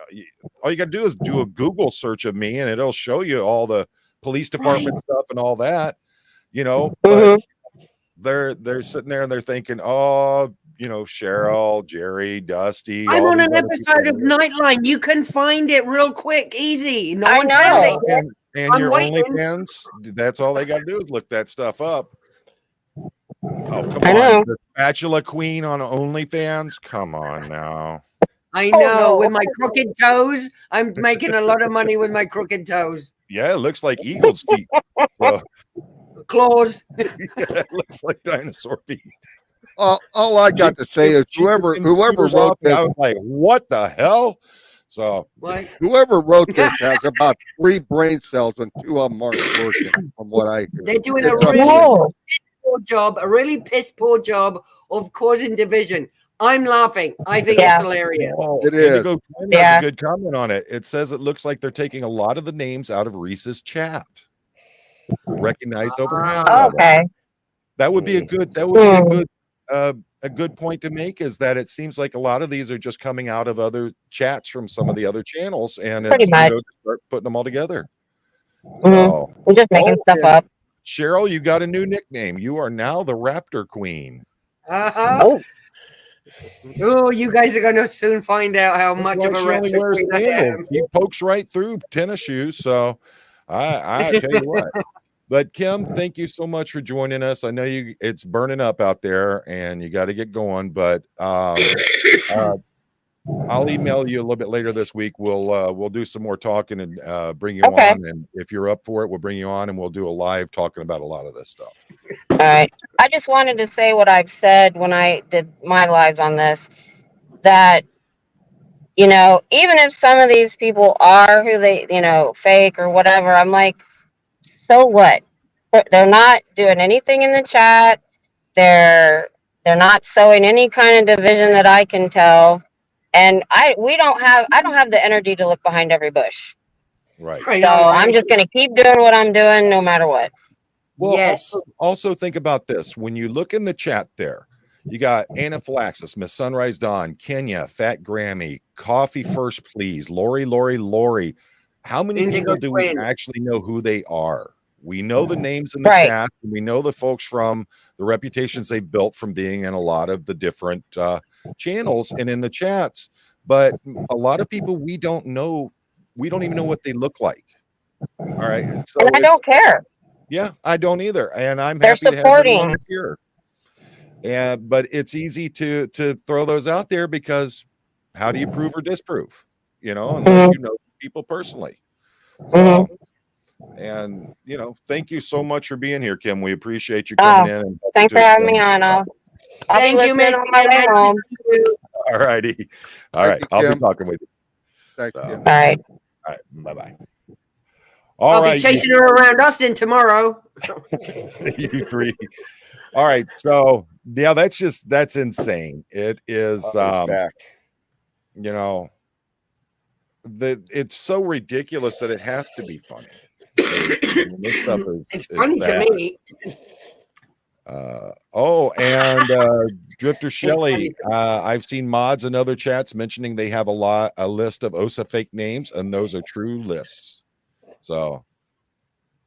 all you got to do is do a Google search of me and it'll show you all the police department stuff and all that, you know, but they're sitting there and they're thinking, oh, you know, Cheryl, Jerry, Dusty. I'm on an episode of Nightline. You can find it real quick, easy. No one's found it yet. And your OnlyFans, that's all they got to do is look that stuff up. Oh, come on. The Spatula Queen on OnlyFans? Come on now. I know. With my crooked toes, I'm making a lot of money with my crooked toes. Yeah, it looks like eagle's feet. Claws. Yeah, it looks like dinosaur feet. All I got to say is whoever wrote this, I was like, what the hell? So whoever wrote this has about 3 brain cells and 2 of them aren't working. From what I hear, they're doing a really piss poor job of causing division. I'm laughing. I think it's hilarious. It is. Has a good comment on it. It says it looks like they're taking a lot of the names out of Reese's chat. Recognized over half. Okay. That would be a good. That would be a good point to make, is that it seems like a lot of these are just coming out of other chats from some of the other channels, and it's, you know, start putting them all together. So, we're just making stuff up. Cheryl, you got a new nickname. You are now the Raptor Queen. Oh, you guys are going to soon find out how much of a Raptor Queen I am. He pokes right through tennis shoes, so I tell you what. But Kim, thank you so much for joining us. I know it's burning up out there and you got to get going, but I'll email you a little bit later this week. We'll do some more talking and bring you on. And if you're up for it, we'll bring you on and we'll do a live talking about a lot of this stuff. All right. I just wanted to say what I've said when I did my lives on this, that, you know, even if some of these people are who they, you know, fake or whatever, I'm like, so what? They're not doing anything in the chat. They're not sowing any kind of division that I can tell. And I don't have the energy to look behind every bush. Right. So I'm just going to keep doing what I'm doing no matter what. Well, yes. Also think about this. When you look in the chat there, you got Anaphylaxis, Miss Sunrise Dawn, Kenya, Fat Grammy, Coffee First Please, Lori. How many people do we actually know who they are? We know the names in the chat, and we know the folks from the reputations they built from being in a lot of the different channels and in the chats. But a lot of people we don't know, we don't even know what they look like. All right. So and I don't care. Yeah, I don't either. And I'm They're happy supporting. to have everyone here. And but it's easy to throw those out there because how do you prove or disprove? You know, unless you know people personally. So and you know, thank you so much for being here, Kim. We appreciate you coming in. And thanks for having me on. I'll be listening on my way home. All righty. All right. I'll be talking with you. Thank you. All right. All right. Bye-bye. I'll be chasing her around Austin tomorrow. You 3. All right. So yeah, that's insane. It is you know, it's so ridiculous that it has to be funny. This stuff it's funny to me. And Drifter Shelley, I've seen mods and other chats mentioning they have a list of OSA fake names, and those are true lists. So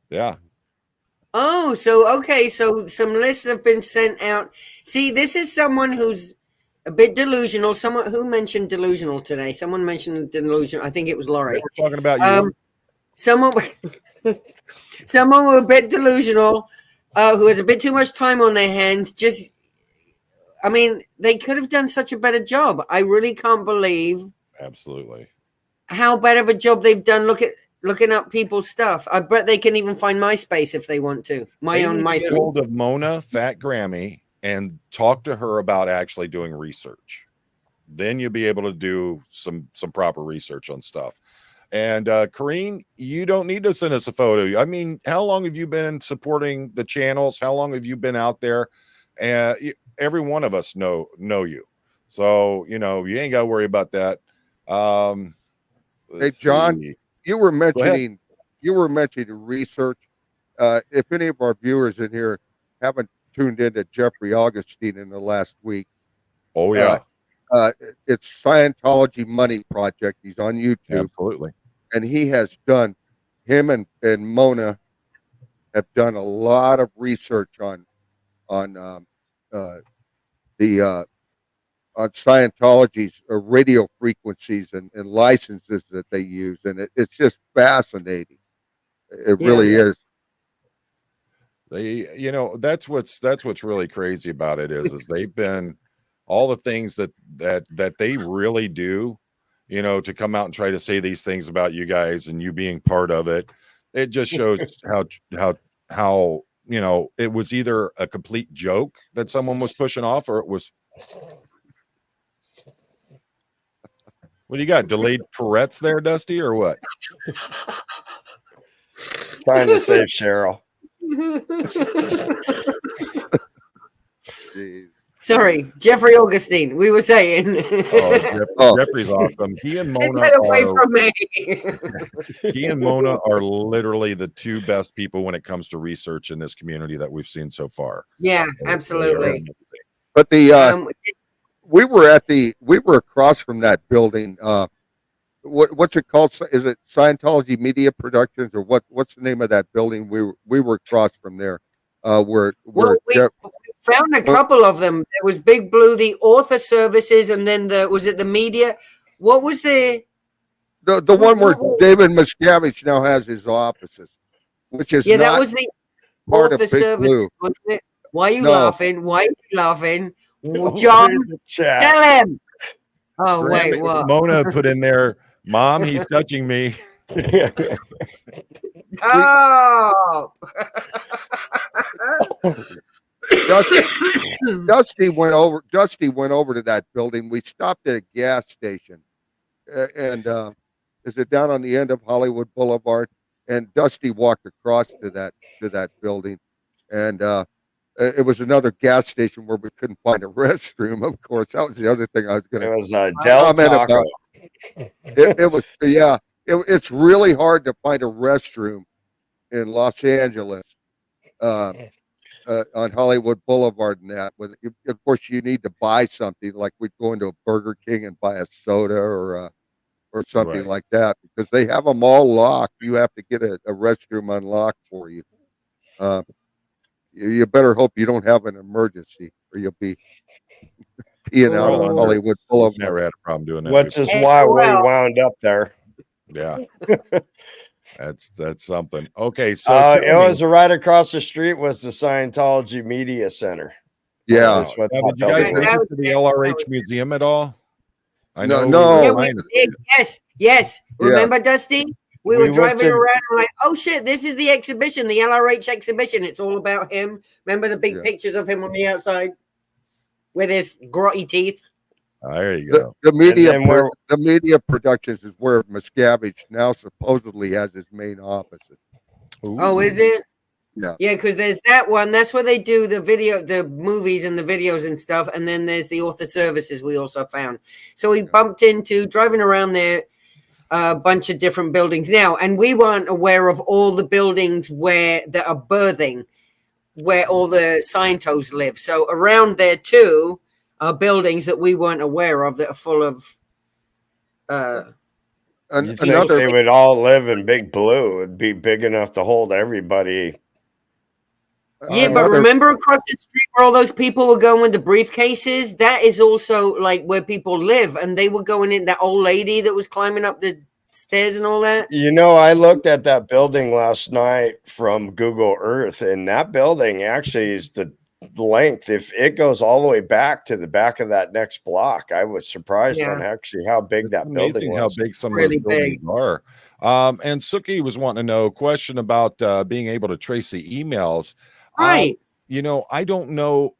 yeah. Oh, so okay, so some lists have been sent out. See, this is someone who's a bit delusional. Someone who mentioned delusional today. Someone mentioned delusional. I think it was Laurie. We're talking about you. Someone who a bit delusional, who has a bit too much time on their hands. Just I mean, they could have done such a better job. I really can't believe Absolutely. how bad of a job they've done looking up people's stuff. I bet they can even find MySpace if they want to. They Own need to get hold MySpace. of Mona Fat Grammy and talk to her about actually doing research. Then you'll be able to do some proper research on stuff. And Kareen, you don't need to send us a photo. I mean, how long have you been supporting the channels? How long have you been out there? And every one of us know you. So, you ain't got to worry about that. Hey, John, you were mentioning research. If any of our viewers in here haven't tuned into Jeffrey Augustine in the last week, oh yeah, it's Scientology Money Project. He's on YouTube. Absolutely. And he has done, him and Mona have done a lot of research on Scientology's radio frequencies and licenses that they use, and it's just fascinating. It really is. They, that's what's really crazy about it is they've been all the things that they really do, to come out and try to say these things about you guys and you being part of it. It just shows how it was either a complete joke that someone was pushing off, or it was. What do you got? Delayed Tourette's there, Dusty, or what? Trying to save Cheryl. Sorry, Jeffrey Augustine. We were saying. Jeffrey's awesome. He and Mona away from me. He and Mona are literally the two best people when it comes to research in this community that we've seen so far. Yeah, absolutely. But we were across from that building. What's it called? Is it Scientology Media Productions, or what's the name of that building? We were across from there. We found a couple of them. There was Big Blue, the author services, and then was it the media? What was the one where David Miscavige now has his offices, which is that was the part author of Big services, Blue. wasn't it? Why are you laughing? Why are you laughing? John, tell him. Oh, wait, what? Mona put in there, Mom, he's touching me. Oh. Dusty went over to that building. We stopped at a gas station, and is it down on the end of Hollywood Boulevard? And Dusty walked across to that building, and it was another gas station where we couldn't find a restroom. Of course, that was the other thing I was going to. It was Del Taco. It was, yeah. It's really hard to find a restroom in Los Angeles on Hollywood Boulevard and that. Of course, you need to buy something, like we'd go into a Burger King and buy a soda or something like that, because they have them all locked. You have to get a restroom unlocked for you. You better hope you don't have an emergency, or you'll be peeing out on Hollywood Boulevard. Never had a problem doing that. Which is why we wound up there. Yeah. That's something. Okay, so it was right across the street was the Scientology Media Center. Yeah. Did you guys make it to the LRH museum at all? I know. No. Yeah, we did. Yes. Remember, Dusty? We were driving around and like, oh shit, this is the exhibition, the LRH exhibition. It's all about him. Remember the big pictures of him on the outside with his grotty teeth? There you go. The media productions is where Miscavige now supposedly has his main offices. Ooh. Oh, is it? Yeah. Yeah, because there's that one. That's where they do the movies and the videos and stuff. And then there's the author services we also found. So we bumped into driving around there a bunch of different buildings now, and we weren't aware of all the buildings that are birthing, where all the Scientos live. So around there too are buildings that we weren't aware of that are full of. You think they would all live in Big Blue? It'd be big enough to hold everybody. Yeah, but remember across the street where all those people were going with the briefcases? That is also like where people live, and they were going in. That old lady that was climbing up the stairs and all that. I looked at that building last night from Google Earth, and that building actually is length. If it goes all the way back to the back of that next block, I was surprised on actually how big It's that building amazing was. how big some Really of those buildings are. And Suki was wanting to know a question about being able to trace the emails. Right. You know, I don't know,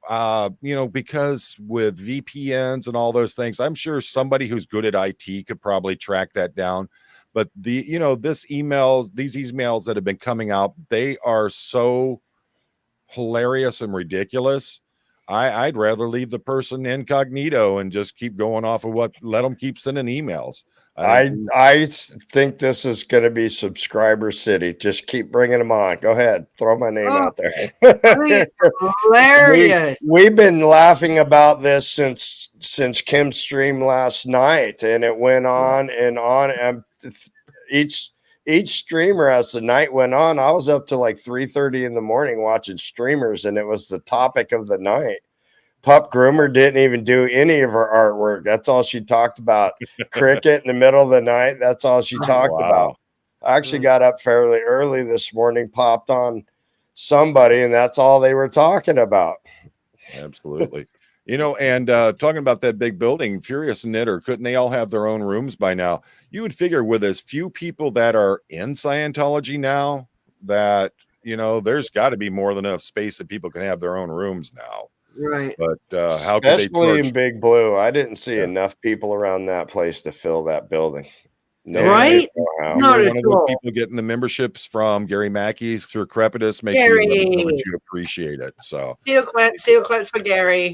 you know, because with VPNs and all those things, I'm sure somebody who's good at IT could probably track that down. But these emails that have been coming out, they are so hilarious and ridiculous. I'd rather leave the person incognito and just keep going off of let them keep sending emails. I think this is going to be subscriber city. Just keep bringing them on. Go ahead, throw my name out there. I mean, it's hilarious. We've been laughing about this since Kim's stream last night, and it went on and on. And each streamer, as the night went on, I was up to like 3:30 in the morning watching streamers, and it was the topic of the night. Pup Groomer didn't even do any of her artwork. That's all she talked about. Cricket in the middle of the night. That's all she talked about. I actually got up fairly early this morning, popped on somebody, and that's all they were talking about. Absolutely. You know, and talking about that big building, Furious Knitter, couldn't they all have their own rooms by now? You would figure with as few people that are in Scientology now that, you know, there's got to be more than enough space that people can have their own rooms now. Right. But how could they Especially in Big Blue, I didn't see enough people around that place to fill that building. No, right? Not at all. People getting the memberships from Gary Mackey through Crepitus. Make sure you would appreciate it. So seal clips for Gary.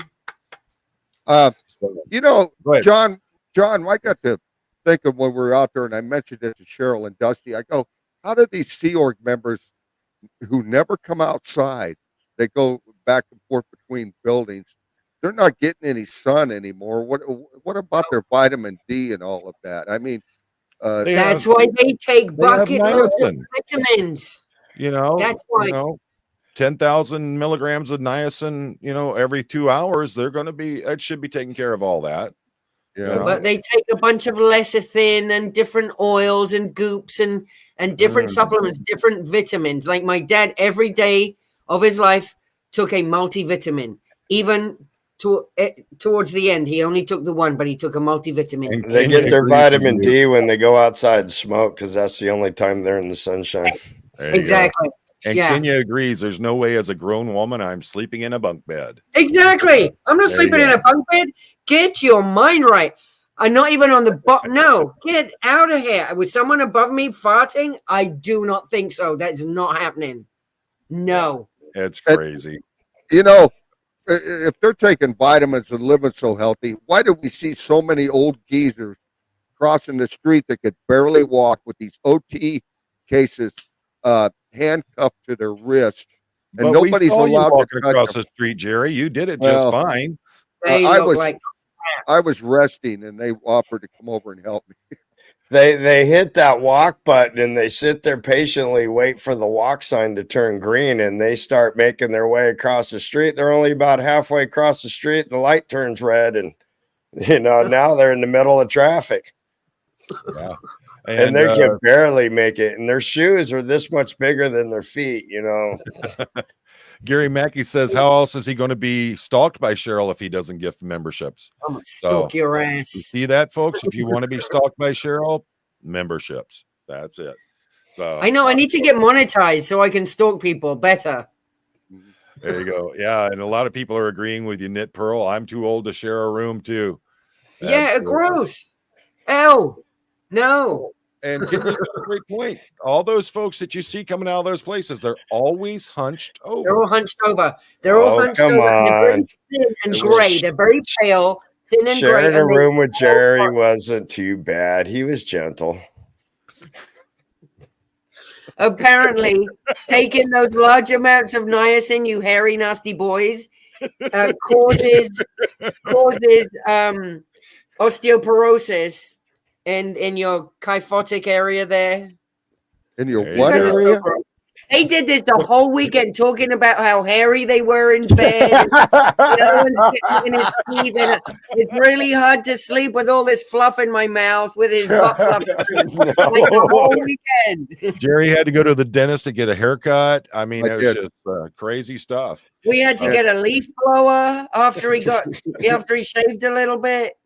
You know, John, I got to think of when we were out there, and I mentioned it to Cheryl and Dusty. I go, how do these Sea Org members who never come outside, they go back and forth between buildings, they're not getting any sun anymore? What about their vitamin D and all of that? I mean, that's why they take bucket loads of vitamins. You know, that's why. 10,000 milligrams of niacin, you know, every 2 hours, it should be taking care of all that. Yeah. You know? But they take a bunch of lecithin and different oils and goops and different supplements, different vitamins. Like my dad, every day of his life took a multivitamin. Even towards the end, he only took the one, but he took a multivitamin. And they get their vitamin D when they go outside and smoke, because that's the only time they're in the sunshine. Exactly. And Kenya agrees. There's no way as a grown woman I'm sleeping in a bunk bed. Exactly. I'm not sleeping in a bunk bed. Get your mind right. I'm not even on the bottom. No, get out of here. Was someone above me farting? I do not think so. That is not happening. No. It's crazy. You know, if they're taking vitamins and living so healthy, why do we see so many old geezers crossing the street that could barely walk with these OT cases handcuffed to their wrist, and but nobody's allowed walking to across the street, Jerry? You did it just fine. I was resting, and they offered to come over and help me. They hit that walk button and they sit there patiently, wait for the walk sign to turn green, and they start making their way across the street. They're only about halfway across the street, and the light turns red, and now they're in the middle of traffic. Yeah. And they can barely make it, and their shoes are this much bigger than their feet, Gary Mackey says, how else is he going to be stalked by Cheryl if he doesn't gift memberships? I'm going to stalk your ass. You see that, folks? If you want to be stalked by Cheryl, memberships. That's it. So I know I need to get monetized so I can stalk people better. There you go. Yeah, and a lot of people are agreeing with you, Knit Pearl. I'm too old to share a room too. Yeah, gross. Ew. No. And Kim, you got a great point. All those folks that you see coming out of those places, they're always hunched over. They're all hunched over. They're all hunched over. They're very thin and gray. They're very pale, thin and gray. Sharing a room with Jerry wasn't too bad. He was gentle. Apparently, taking those large amounts of niacin, you hairy, nasty boys, causes osteoporosis. And in your kyphotic area there. In your what area? They did this the whole weekend, talking about how hairy they were in bed. And the other one's getting in his teeth, and it's really hard to sleep with all this fluff in my mouth with his butt fluff. Like the whole weekend. Jerry had to go to the dentist to get a haircut. I mean, it was just crazy stuff. We had to get a leaf blower after he shaved a little bit.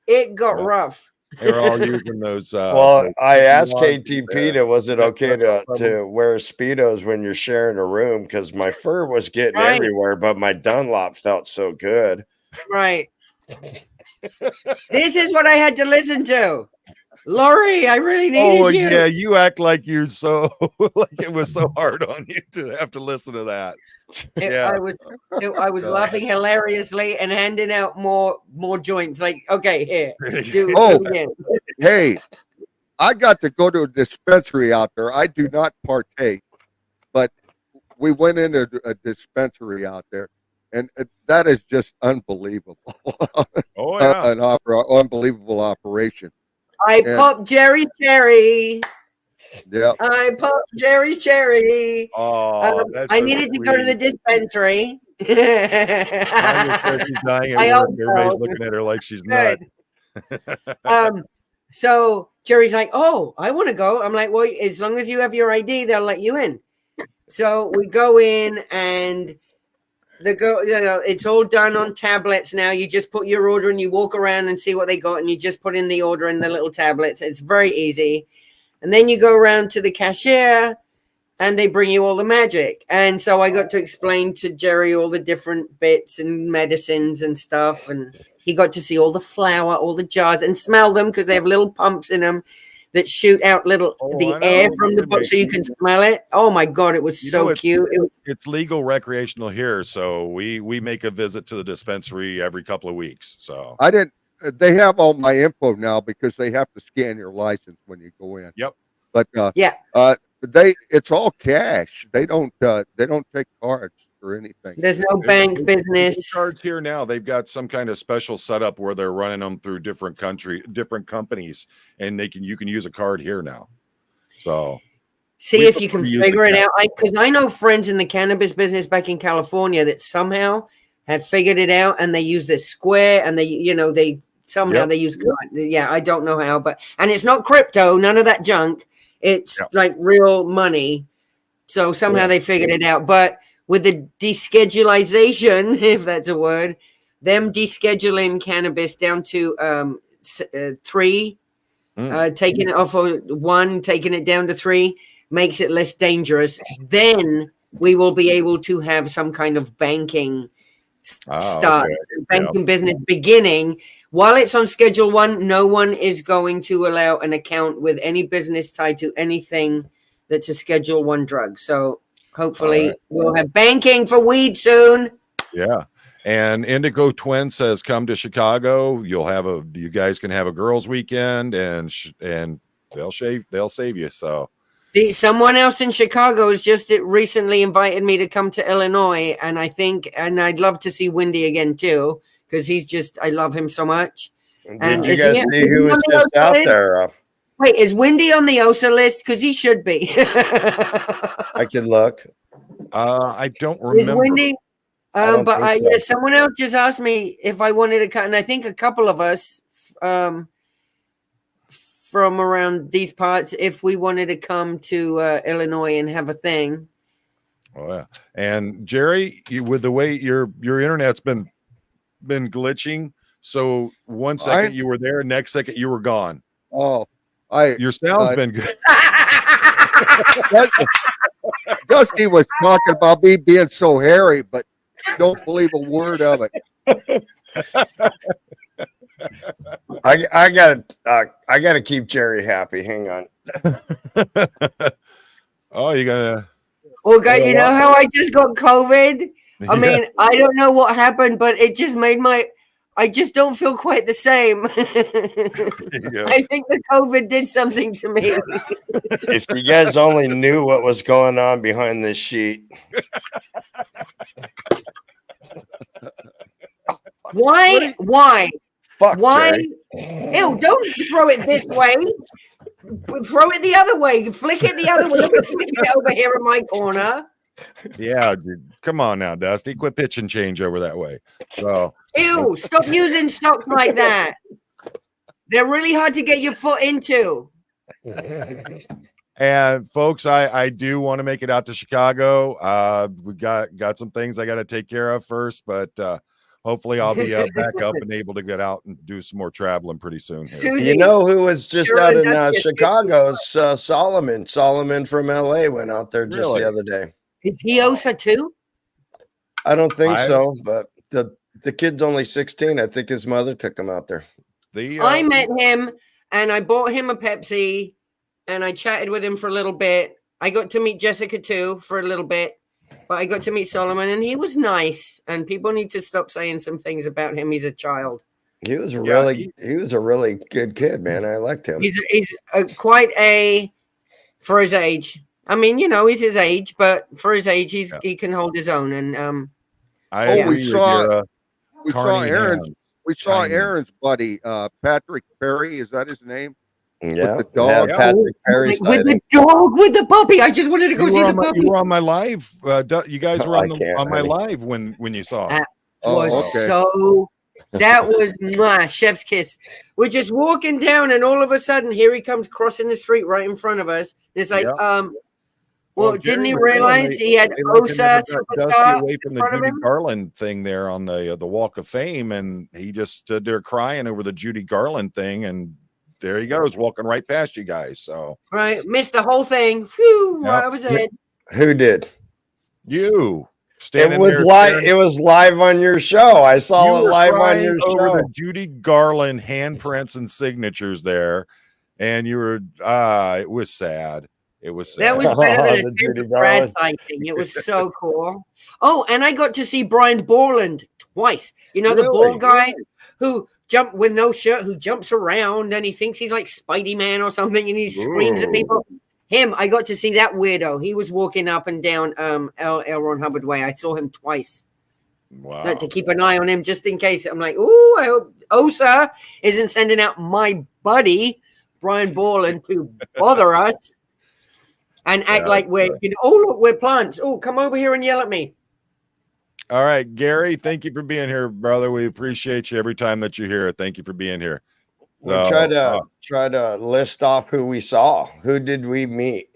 It got rough. They were all using those. Well, I asked KTP, was it okay to wear Speedos when you're sharing a room? Because my fur was getting everywhere, but my Dunlop felt so good. Right. This is what I had to listen to. Lori, I really needed you. Oh, yeah, you act like you're so like it was so hard on you to have to listen to that. I was laughing hilariously and handing out more joints. Like, okay, here. Do again. Hey, I got to go to a dispensary out there. I do not partake, but we went into a dispensary out there, and that is just unbelievable. Oh yeah, an unbelievable operation. I popped Jerry's cherry. Yeah. I popped Jerry's cherry. Oh, I needed to go to the dispensary. She's dying at work. Everybody's looking at her like she's nuts. So Jerry's like, "Oh, I want to go." I'm like, "Well, as long as you have your ID, they'll let you in." So we go in, and it's all done on tablets now. You just put your order and you walk around and see what they got, and you just put in the order in the little tablets. It's very easy. And then you go around to the cashier and they bring you all the magic. And so I got to explain to Jerry all the different bits and medicines and stuff. And he got to see all the flour, all the jars, and smell them because they have little pumps in them that shoot out the air from the book so you can smell it. Oh my God, it was so cute. It's legal recreational here. So we make a visit to the dispensary every couple of weeks. So they have all my info now because they have to scan your license when you go in. Yep. But it's all cash. They don't take cards or anything. There's no bank business. Cards here now. They've got some kind of special setup where they're running them through different companies, and you can use a card here now. So see if you can figure it out. Because I know friends in the cannabis business back in California that somehow have figured it out, and they use this Square, and they use card. Yeah, I don't know how, and it's not crypto, none of that junk. It's like real money. So somehow they figured it out. But with the deschedulization, if that's a word, them descheduling cannabis down to 3, taking it off of 1, taking it down to 3, makes it less dangerous. Then we will be able to have some kind of banking banking business beginning. While it's on Schedule 1, no one is going to allow an account with any business tied to anything that's a Schedule 1 drug. So hopefully we'll have banking for weed soon. Yeah. And Indigo Twin says, come to Chicago. You guys can have a girls' weekend, and they'll save you. So see, someone else in Chicago has just recently invited me to come to Illinois, and I'd love to see Wendy again too, because I love him so much. Did you guys see who was just out there? Wait, is Wendy on the OSA list? Because he should be. I can look. I don't remember. Is Wendy? Someone else just asked me if I wanted to come, and I think a couple of us from around these parts, if we wanted to come to Illinois and have a thing. Oh yeah. And Jerry, with the way your internet's been glitching, so 1 second you were there, next second you were gone. Oh, your sound's been good. Dusty was talking about me being so hairy, but don't believe a word of it. I gotta keep Jerry happy. Hang on. Oh, you gotta. Well, guys, you know how I just got COVID? I mean, I don't know what happened, but it just made I just don't feel quite the same. I think the COVID did something to me. If you guys only knew what was going on behind this sheet. Why? Fuck, why? Jerry. Ew, don't throw it this way. throw it the other way. Flick it the other way. Don't be flicking it over here in my corner. Yeah, dude. Come on now, Dusty. Quit pitch and change over that way. So, Ew, stop using socks like that. They're really hard to get your foot into. and folks, I do want to make it out to Chicago. We got some things I got to take care of first, but hopefully I'll be back up and able to get out and do some more traveling pretty soon. Susie, You know who was just Cheryl out and in Dusty Chicago's Solomon. Solomon from LA went out there just Really? the other day. is he OSA too? I don't think so, but the kid's only 16. I think his mother took him out there. I met him and I bought him a Pepsi and I chatted with him for a little bit. I got to meet Jessica too for a little bit, but I got to meet Solomon and he was nice. And people need to stop saying some things about him. He's a child. He was he was a really good kid, man. I liked him. He's quite a for his age. I mean, he's his age, but for his age, he can hold his own. And we saw Aaron's. We saw Aaron's buddy, Patrick Perry. Is that his name? Yeah, with the dog. Yeah, Patrick Perry with the dog, with the puppy. I just wanted to go see the puppy. You were on my live. You guys were on my live when you saw it. That was chef's kiss. We're just walking down, and all of a sudden, here he comes crossing the street right in front of us. It's like, well, didn't he realize he had OSA superstar away from in front the of Judy him? Garland thing there on the Walk of Fame, and he just stood there crying over the Judy Garland thing, and there he goes, walking right past you guys. So missed the whole thing. Phew, I was ahead. Who did? You. It was live. It was live on your show. I saw it live on your show. The Judy Garland handprints and signatures there, and you were. It was sad. It was sad. That was better than a Timber Brass sighting. It was so cool. Oh, and I got to see Brian Borland twice. You know, the bald guy who jumped with no shirt, who jumps around and he thinks he's like Spidey Man or something, and he screams at people. Him, I got to see that weirdo. He was walking up and down L. Ron Hubbard Way. I saw him twice. Wow. So to keep an eye on him just in case. I'm like, ooh, I hope OSA isn't sending out my buddy, Brian Borland, to bother us and act like we're, oh, look, we're plants. Oh, come over here and yell at me. All right, Gary, thank you for being here, brother. We appreciate you every time that you're here. Thank you for being here. We try to list off who we saw. Who did we meet?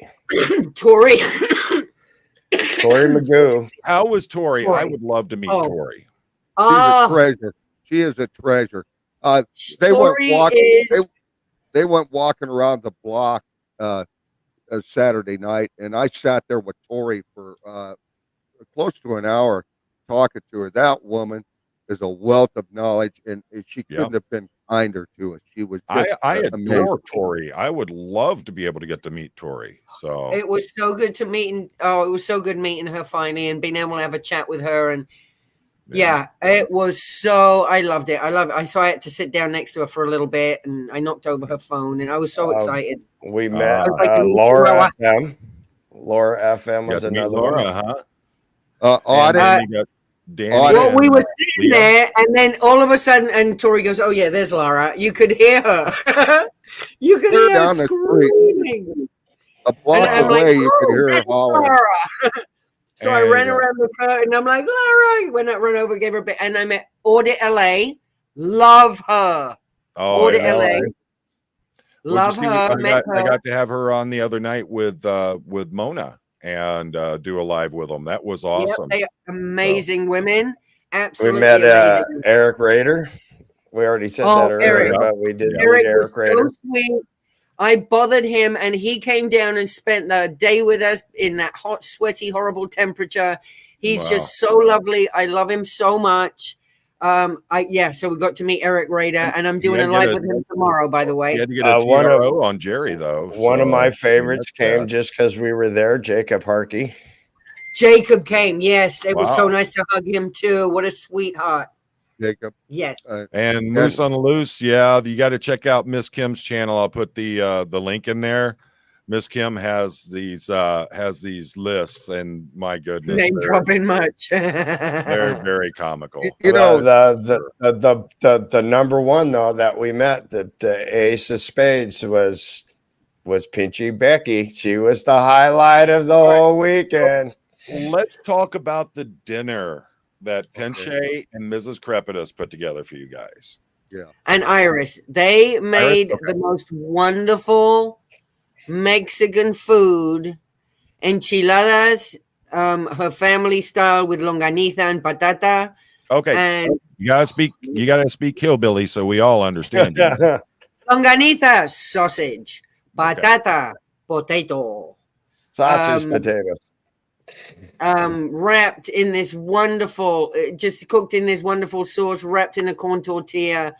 Tori. Tori Magoo. How was Tori? I would love to meet Tori. She's a treasure. She is a treasure. They went walking around the block a Saturday night, and I sat there with Tori for close to an hour talking to her. That woman is a wealth of knowledge, and she couldn't have been kinder to us. She was just I adore Tori. I would love to be able to get to meet Tori. So it was so good to meet, and it was so good meeting her finally and being able to have a chat with her. And it was so, I loved it. So I had to sit down next to her for a little bit, and I knocked over her phone, and I was so excited. We met Laura FM. Laura FM was another one. Well, we were sitting there, and then all of a sudden, and Tori goes, "Oh yeah, there's Laura." You could hear her. You could hear her screaming. A block away, you could hear her hollering. So I ran around with her, and I'm like, "Laura!" When I ran over, gave her a bit, and I met Audit LA. Love her. Audit LA. Love her. I got to have her on the other night with Mona and do a live with them. That was awesome. Yep, they are amazing women. Absolutely. We met Eric Rader. We already said that earlier, but we did meet Eric Rader. So sweet. I bothered him, and he came down and spent the day with us in that hot, sweaty, horrible temperature. He's just so lovely. I love him so much. So we got to meet Eric Rader, and I'm doing a live with him tomorrow, by the way. You had to get a TRO on Jerry, though. One of my favorites came just because we were there, Jacob Harkey. Jacob came, yes. It was so nice to hug him, too. What a sweetheart. Jacob. Yes. And Moose on the Loose, you got to check out Miss Kim's channel. I'll put the link in there. Miss Kim has these lists, and my goodness, name dropping much. They're very comical. The number one though that we met, the Ace of Spades, was was Pinchy Becky. She was the highlight of the whole weekend. Let's talk about the dinner that Pinche and Mrs. Crepitus put together for you guys. Yeah. And Iris, they made the most wonderful Mexican food, enchiladas, her family style with longaniza and patata. Okay, and you gotta speak hillbilly so we all understand you. longaniza, sausage, patata, potato, sausage potatoes, wrapped in this wonderful, just cooked in this wonderful sauce, wrapped in a corn tortilla.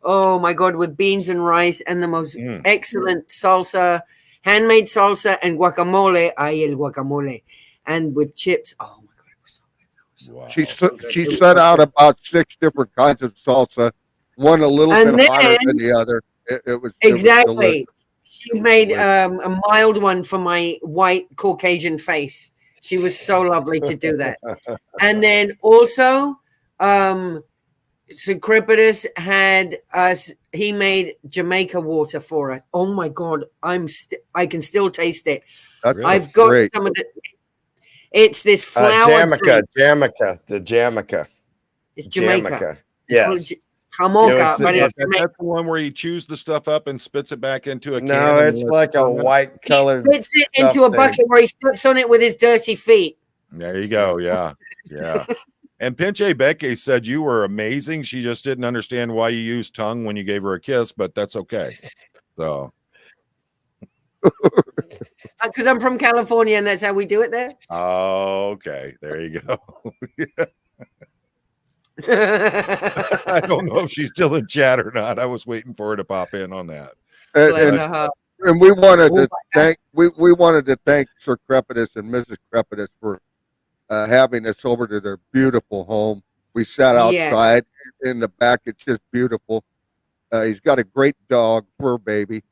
Oh my God, with beans and rice and the most excellent salsa, handmade salsa and guacamole. Ay, el guacamole. And with chips. Oh my God, it was so good. Wow. She set out about 6 different kinds of salsa, one a little bit hotter than the other. It was exactly. She made a mild one for my white Caucasian face. She was so lovely to do that. And then also, Secrepitus had us. He made Jamaica water for us. Oh my God, I can still taste it. I've got great. some of the. It's this flower Jamaica. It's Jamaica. Yes. Jamocha, but that's the one where you chews the stuff up and spits it back into a can. No, it's like a white colored. He spits it into a bucket where he steps on it with his dirty feet. There you go. Yeah. Yeah. And Pinche Becky said you were amazing. She just didn't understand why you used tongue when you gave her a kiss, but that's okay. So. Because I'm from California and that's how we do it there. Oh, okay. There you go. I don't know if she's still in chat or not. I was waiting for her to pop in on that. And we wanted to thank we wanted to thank Sir Crepitus and Mrs. Crepitus for having us over to their beautiful home. We sat outside in the back. It's just beautiful. He's got a great dog, fur baby.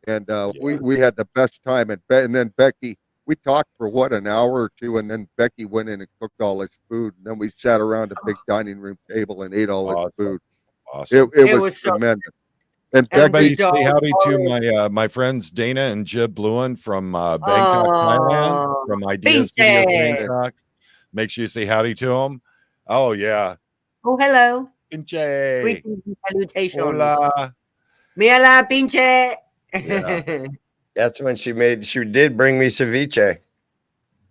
And we had the best time. And then Becky, we talked for an hour or two, and then Becky went in and cooked all his food. And then we sat around a big dining room table and ate all his food. Awesome. It was tremendous. And everybody say howdy to my friends Dana and Jib Bluen from Bangkok, Thailand, from Ideas Video Bangkok. Make sure you say howdy to them. Oh yeah. Oh hello. Pinche. Greetings and salutations. Hola. Mira pinche. Yeah. That's when she did bring me ceviche.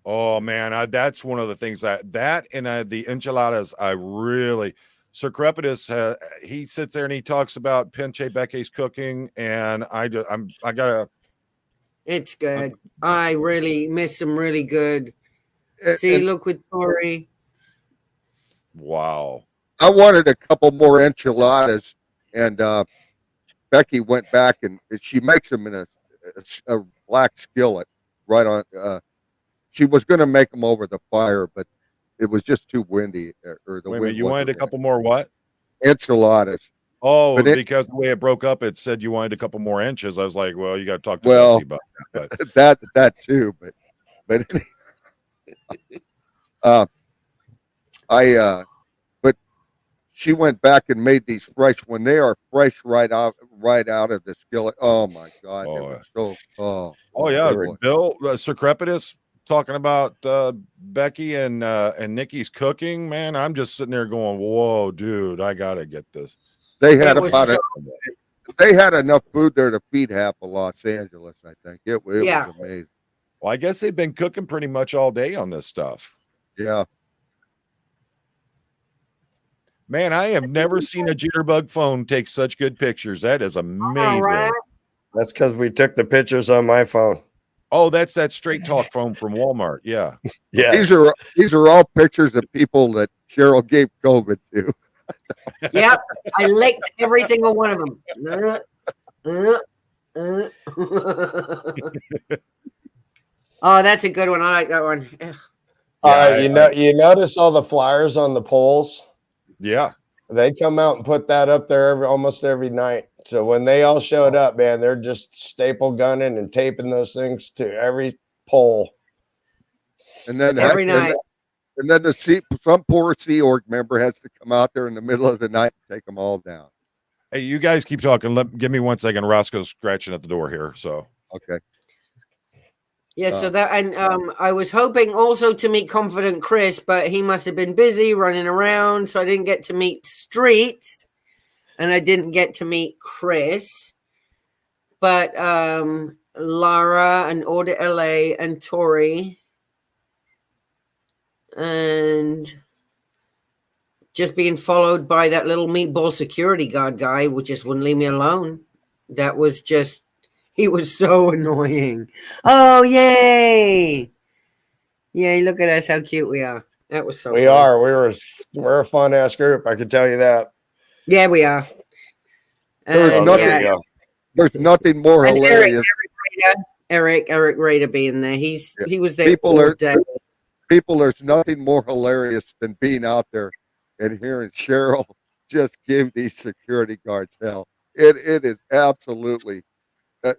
Oh man, that's one of the things that and the enchiladas. I really, Sir Crepitus, he sits there and he talks about Pinche Becky's cooking, and I gotta. It's good. I really miss some really good. Look with Tori. Wow. I wanted a couple more enchiladas, and Becky went back and she makes them in a black skillet right on. She was going to make them over the fire, but it was just too windy. Or the wind. You wanted a couple more what? Enchiladas. Oh, because the way it broke up, it said you wanted a couple more inches. I was like, well, you got to talk to Dusty about that. that too, but but she went back and made these fresh when they are fresh right out of the skillet. Oh my God, it was so yeah, Bill Sir Crepitus talking about Becky and Nikki's cooking. Man, I'm just sitting there going, whoa, dude, I gotta get this. They had they had enough food there to feed half of Los Angeles. I think it was amazing. Well, I guess they've been cooking pretty much all day on this stuff. Yeah. Man, I have never seen a jitterbug phone take such good pictures. That is amazing. Right. That's because we took the pictures on my phone. Oh, that's that straight talk phone from Walmart. Yeah. Yeah. These are all pictures of people that Cheryl gave COVID to. Yep. I licked every single one of them. Oh, that's a good one. I like that one. You notice all the flyers on the poles? Yeah. They come out and put that up there almost every night. So when they all showed up, man, they're just staple gunning and taping those things to every pole. And then every night. And then some poor Sea Org member has to come out there in the middle of the night and take them all down. Hey, you guys keep talking. Give me 1 second. Roscoe's scratching at the door here. So Okay. Yeah, so that, and I was hoping also to meet Confident Chris, but he must have been busy running around, so I didn't get to meet Streets, and I didn't get to meet Chris. But Lara and Audit LA and Tori, and just being followed by that little meatball security guard guy, who just wouldn't leave me alone. That was just, he was so annoying. Oh, yay! Yay, look at us, how cute we are. That was so We fun. are. We're a fun ass group. I can tell you that. Yeah, we are. There's nothing more And hilarious. Eric Rader being there. He was there People all day. There's nothing more hilarious than being out there and hearing Cheryl just give these security guards hell. It is absolutely.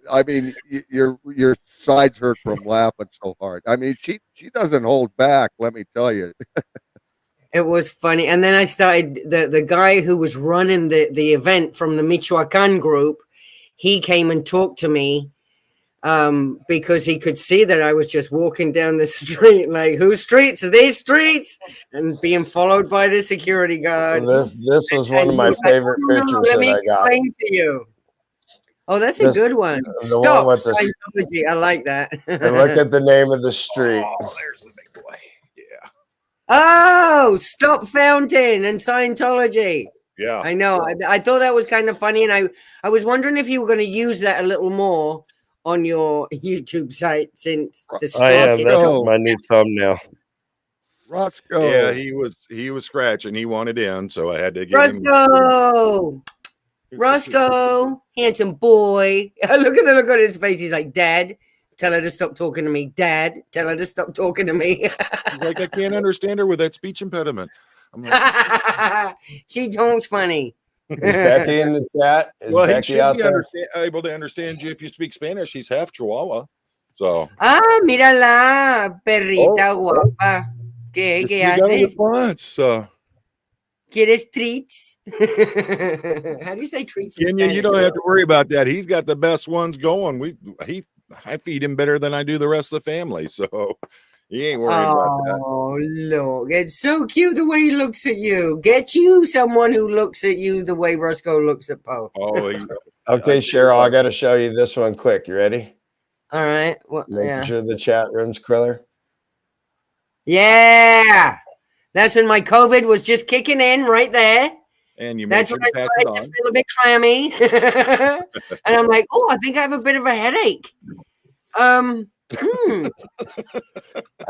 I mean, your sides hurt from laughing so hard. I mean, she doesn't hold back. Let me tell you. It was funny. And then I started, the guy who was running the event from the Michoacan group, he came and talked to me because he could see that I was just walking down the street, like, whose streets are these streets? And being followed by the security guard. This was one of my favorite pictures let me that I got. explain to you. Oh, that's a good one. Stop, Scientology. I like that. And look at the name of the street. Oh, there's the big boy. Yeah. Oh, Stop Fountain and Scientology. Yeah. I know. I thought that was kind of funny, and I was wondering if you were going to use that a little more on your YouTube site since the start. Oh, yeah, that's my new thumbnail. Roscoe. Yeah, he was scratching. He wanted in, so I had to get him. Roscoe, handsome boy. Look at the look on his face. He's like, Dad, tell her to stop talking to me. Dad, tell her to stop talking to me. Like, I can't understand her with that speech impediment. I'm like, she talks funny. Is Becky in the chat? Is well, Becky he should out be there? able to understand you if you speak Spanish. He's half Chihuahua. So. Mírala, perrita guapa. ¿Qué haces? ¿Quieres treats? How do you say treats in Kenya, Spanish? you don't have to worry about that. He's got the best ones going. I feed him better than I do the rest of the family, so he ain't worried about that. Oh, look. It's so cute the way he looks at you. Get you someone who looks at you the way Roscoe looks at Poe. Okay, Cheryl, I got to show you this one quick. You ready? All right. Making sure the chat room's clear. Yeah. That's when my COVID was just kicking in right there. And that's when I started to feel a bit clammy. And I'm like, oh, I think I have a bit of a headache. I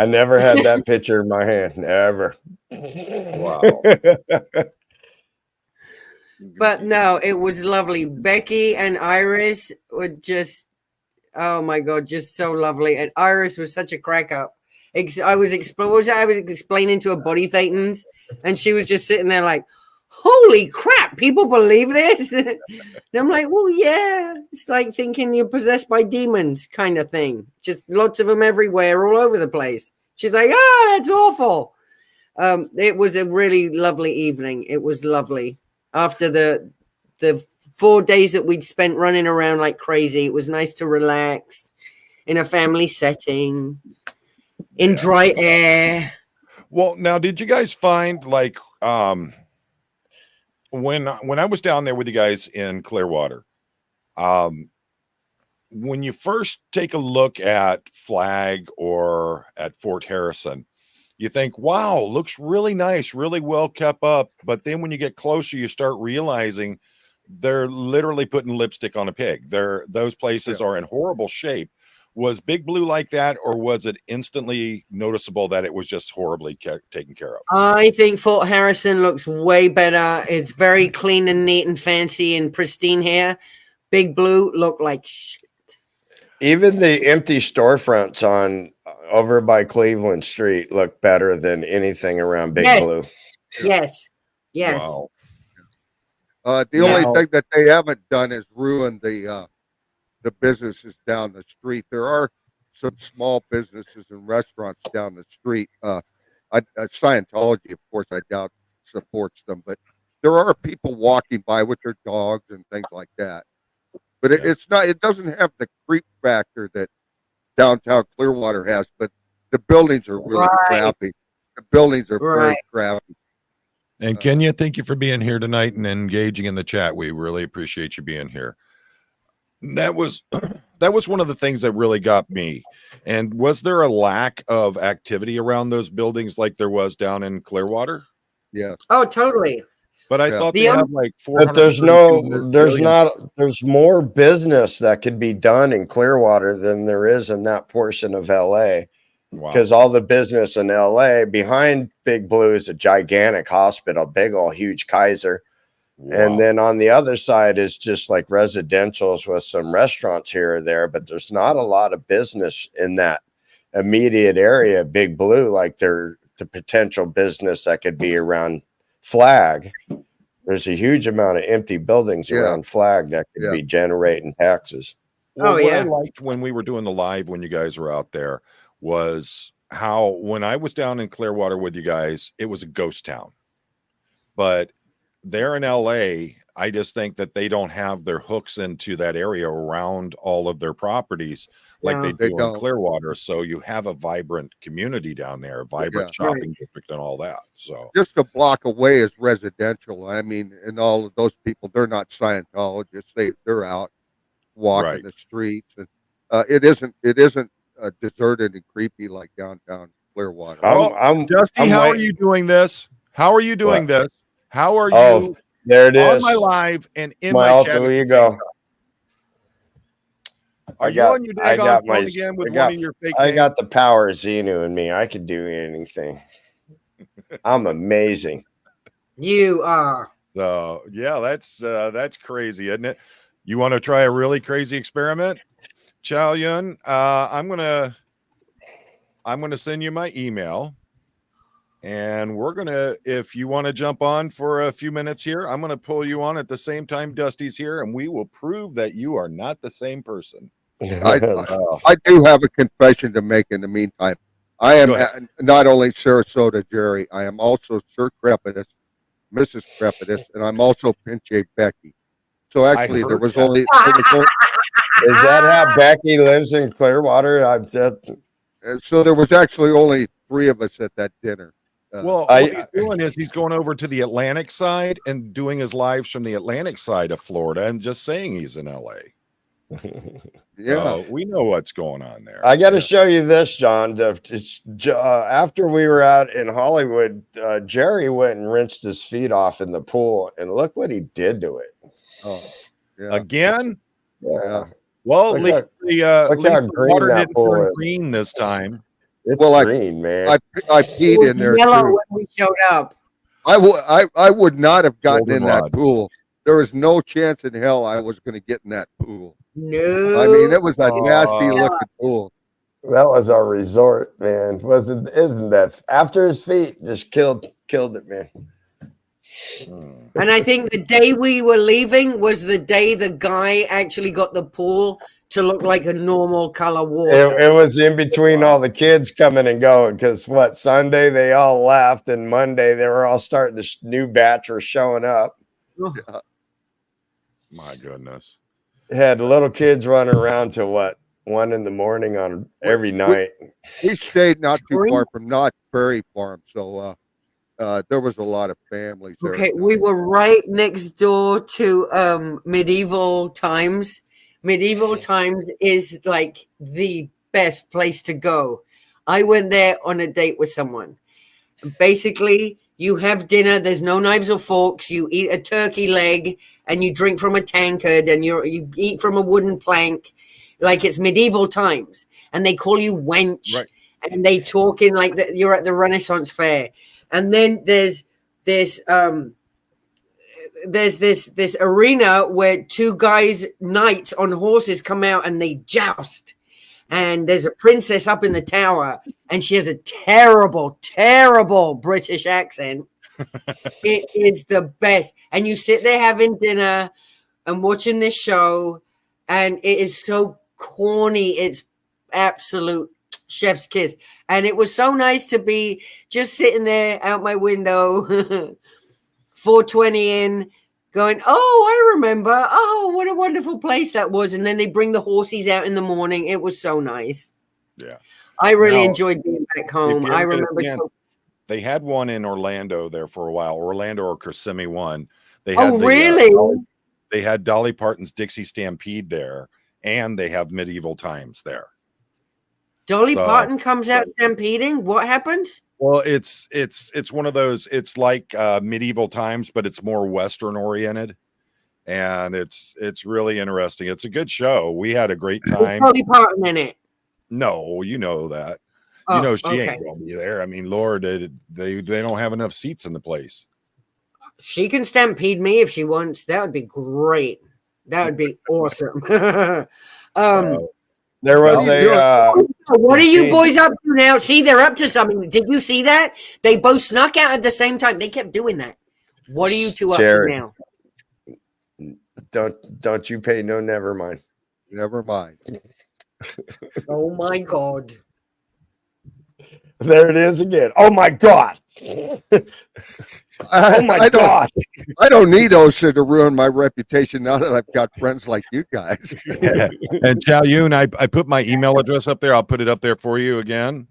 never had that picture in my hand. Never. Wow. But no, it was lovely. Becky and Iris were just, oh my God, just so lovely. And Iris was such a crack up. I was explaining to her body thetans, and she was just sitting there like, holy crap, people believe this? And I'm like, well, yeah, it's like thinking you're possessed by demons kind of thing. Just lots of them everywhere, all over the place. She's like, oh, that's awful. It was a really lovely evening. It was lovely. After the 4 days that we'd spent running around like crazy, it was nice to relax in a family setting, in dry air. Well, now, did you guys find, like, when I was down there with you guys in Clearwater, when you first take a look at Flag or at Fort Harrison, you think, wow, looks really nice, really well kept up. But then when you get closer, you start realizing they're literally putting lipstick on a pig. Those places are in horrible shape. Was Big Blue like that, or was it instantly noticeable that it was just horribly taken care of? I think Fort Harrison looks way better. It's very clean and neat and fancy and pristine here. Big Blue looked like shit. Even the empty storefronts over by Cleveland Street look better than anything around Big Blue. Yes. Wow. The only thing that they haven't done is ruin the businesses down the street. There are some small businesses and restaurants down the street. Scientology, of course, I doubt supports them, but there are people walking by with their dogs and things like that. but it's not. It doesn't have the creep factor that downtown Clearwater has. But the buildings are really crappy. The buildings are very crappy. And Kenya, thank you for being here tonight and engaging in the chat. We really appreciate you being here. That was one of the things that really got me. And was there a lack of activity around those buildings like there was down in Clearwater? Yeah. Oh, totally. But I thought they had like 400. But there's more business that could be done in Clearwater than there is in that portion of LA. Because all the business in LA behind Big Blue is a gigantic hospital, big old huge Kaiser. And then on the other side is just like residentials with some restaurants here or there, but there's not a lot of business in that immediate area, Big Blue, like the potential business that could be around Flag. There's a huge amount of empty buildings around Flag that could be generating taxes. Well, what I liked when we were doing the live, when you guys were out there, was how when I was down in Clearwater with you guys, it was a ghost town. But there in LA, I just think that they don't have their hooks into that area around all of their properties like they do in Clearwater. So you have a vibrant community down there, a vibrant shopping district and all that. So just a block away is residential. I mean, and all of those people, they're not Scientologists. They're out walking the streets, and it isn't deserted and creepy like downtown Clearwater. Dusty, how are you doing this? How are you doing this? How are you? There it on is. My live and in my chat. There you go. Are you on your daggone phone again with one of your fake names? I got the power of Xenu in me. I could do anything. I'm amazing. You are. So yeah, that's crazy, isn't it? You want to try a really crazy experiment? Chow Yun, I'm gonna send you my email, and we're gonna, if you want to jump on for a few minutes here, I'm gonna pull you on at the same time Dusty's here, and we will prove that you are not the same person. I do have a confession to make in the meantime. I am not only Sarasota Jerry, I am also Sir Crepitus, Mrs. Crepitus, and I'm also Pinche Becky. So actually, there was only. Is that how Becky lives in Clearwater? So there was actually only 3 of us at that dinner. What he's doing is he's going over to the Atlantic side and doing his lives from the Atlantic side of Florida and just saying he's in LA. We know what's going on there. I got to show you this, John. After we were out in Hollywood, Jerry went and rinsed his feet off in the pool, and look what he did to it. Again? Yeah. Well, at least the water didn't turn green this time. It's green, man. I peed in there yellow too. when we showed up. I would not have gotten in that pool. There was no chance in hell I was going to get in that pool. No. I mean, it was a nasty looking pool. That was our resort, man. Isn't that after his feet just killed it, man. And I think the day we were leaving was the day the guy actually got the pool to look like a normal color water. It was in between all the kids coming and going, because Sunday they all left, and Monday they were all starting. The new batch were showing up. Yeah. My goodness. Had little kids running around till 1 a.m. on every night. We stayed not too far from Knott's Prairie Farm, so there was a lot of families there. Okay, we were right next door to Medieval Times. Medieval Times is like the best place to go. I went there on a date with someone. Basically, you have dinner. There's no knives or forks. You eat a turkey leg and you drink from a tankard and you eat from a wooden plank, like it's medieval times. And they call you wench, and they talk in like you're at the Renaissance fair. And then there's this arena where 2 guys, knights on horses, come out and they joust. And there's a princess up in the tower, and she has a terrible, terrible British accent. It is the best. And you sit there having dinner and watching this show, and it is so corny. It's absolute chef's kiss. And it was so nice to be just sitting there out my window, 420 in, going, oh, I remember. Oh, what a wonderful place that was. And then they bring the horses out in the morning. It was so nice. Yeah. I really enjoyed being back home. I remember. They had one in Orlando there for a while, Orlando or Kissimmee one. They had really? They had Dolly Parton's Dixie Stampede there, and they have Medieval Times there. Dolly Parton comes out stampeding. What happens? Well, it's one of those. It's like Medieval Times, but it's more Western oriented, and it's really interesting. It's a good show. We had a great time. Is Dolly Parton in it? No, you know that. You know she ain't gonna be there. I mean, Lord, they don't have enough seats in the place. She can stampede me if she wants. That would be great. That would be awesome. There was what are you boys up to now? See, they're up to something. Did you see that? They both snuck out at the same time. They kept doing that. What are you two up to now? Don't you pay no, never mind. Never mind. Oh my God. There it is again. Oh my God. Oh my God. I don't need OSA to ruin my reputation now that I've got friends like you guys. And Chow Yun, I put my email address up there. I'll put it up there for you again.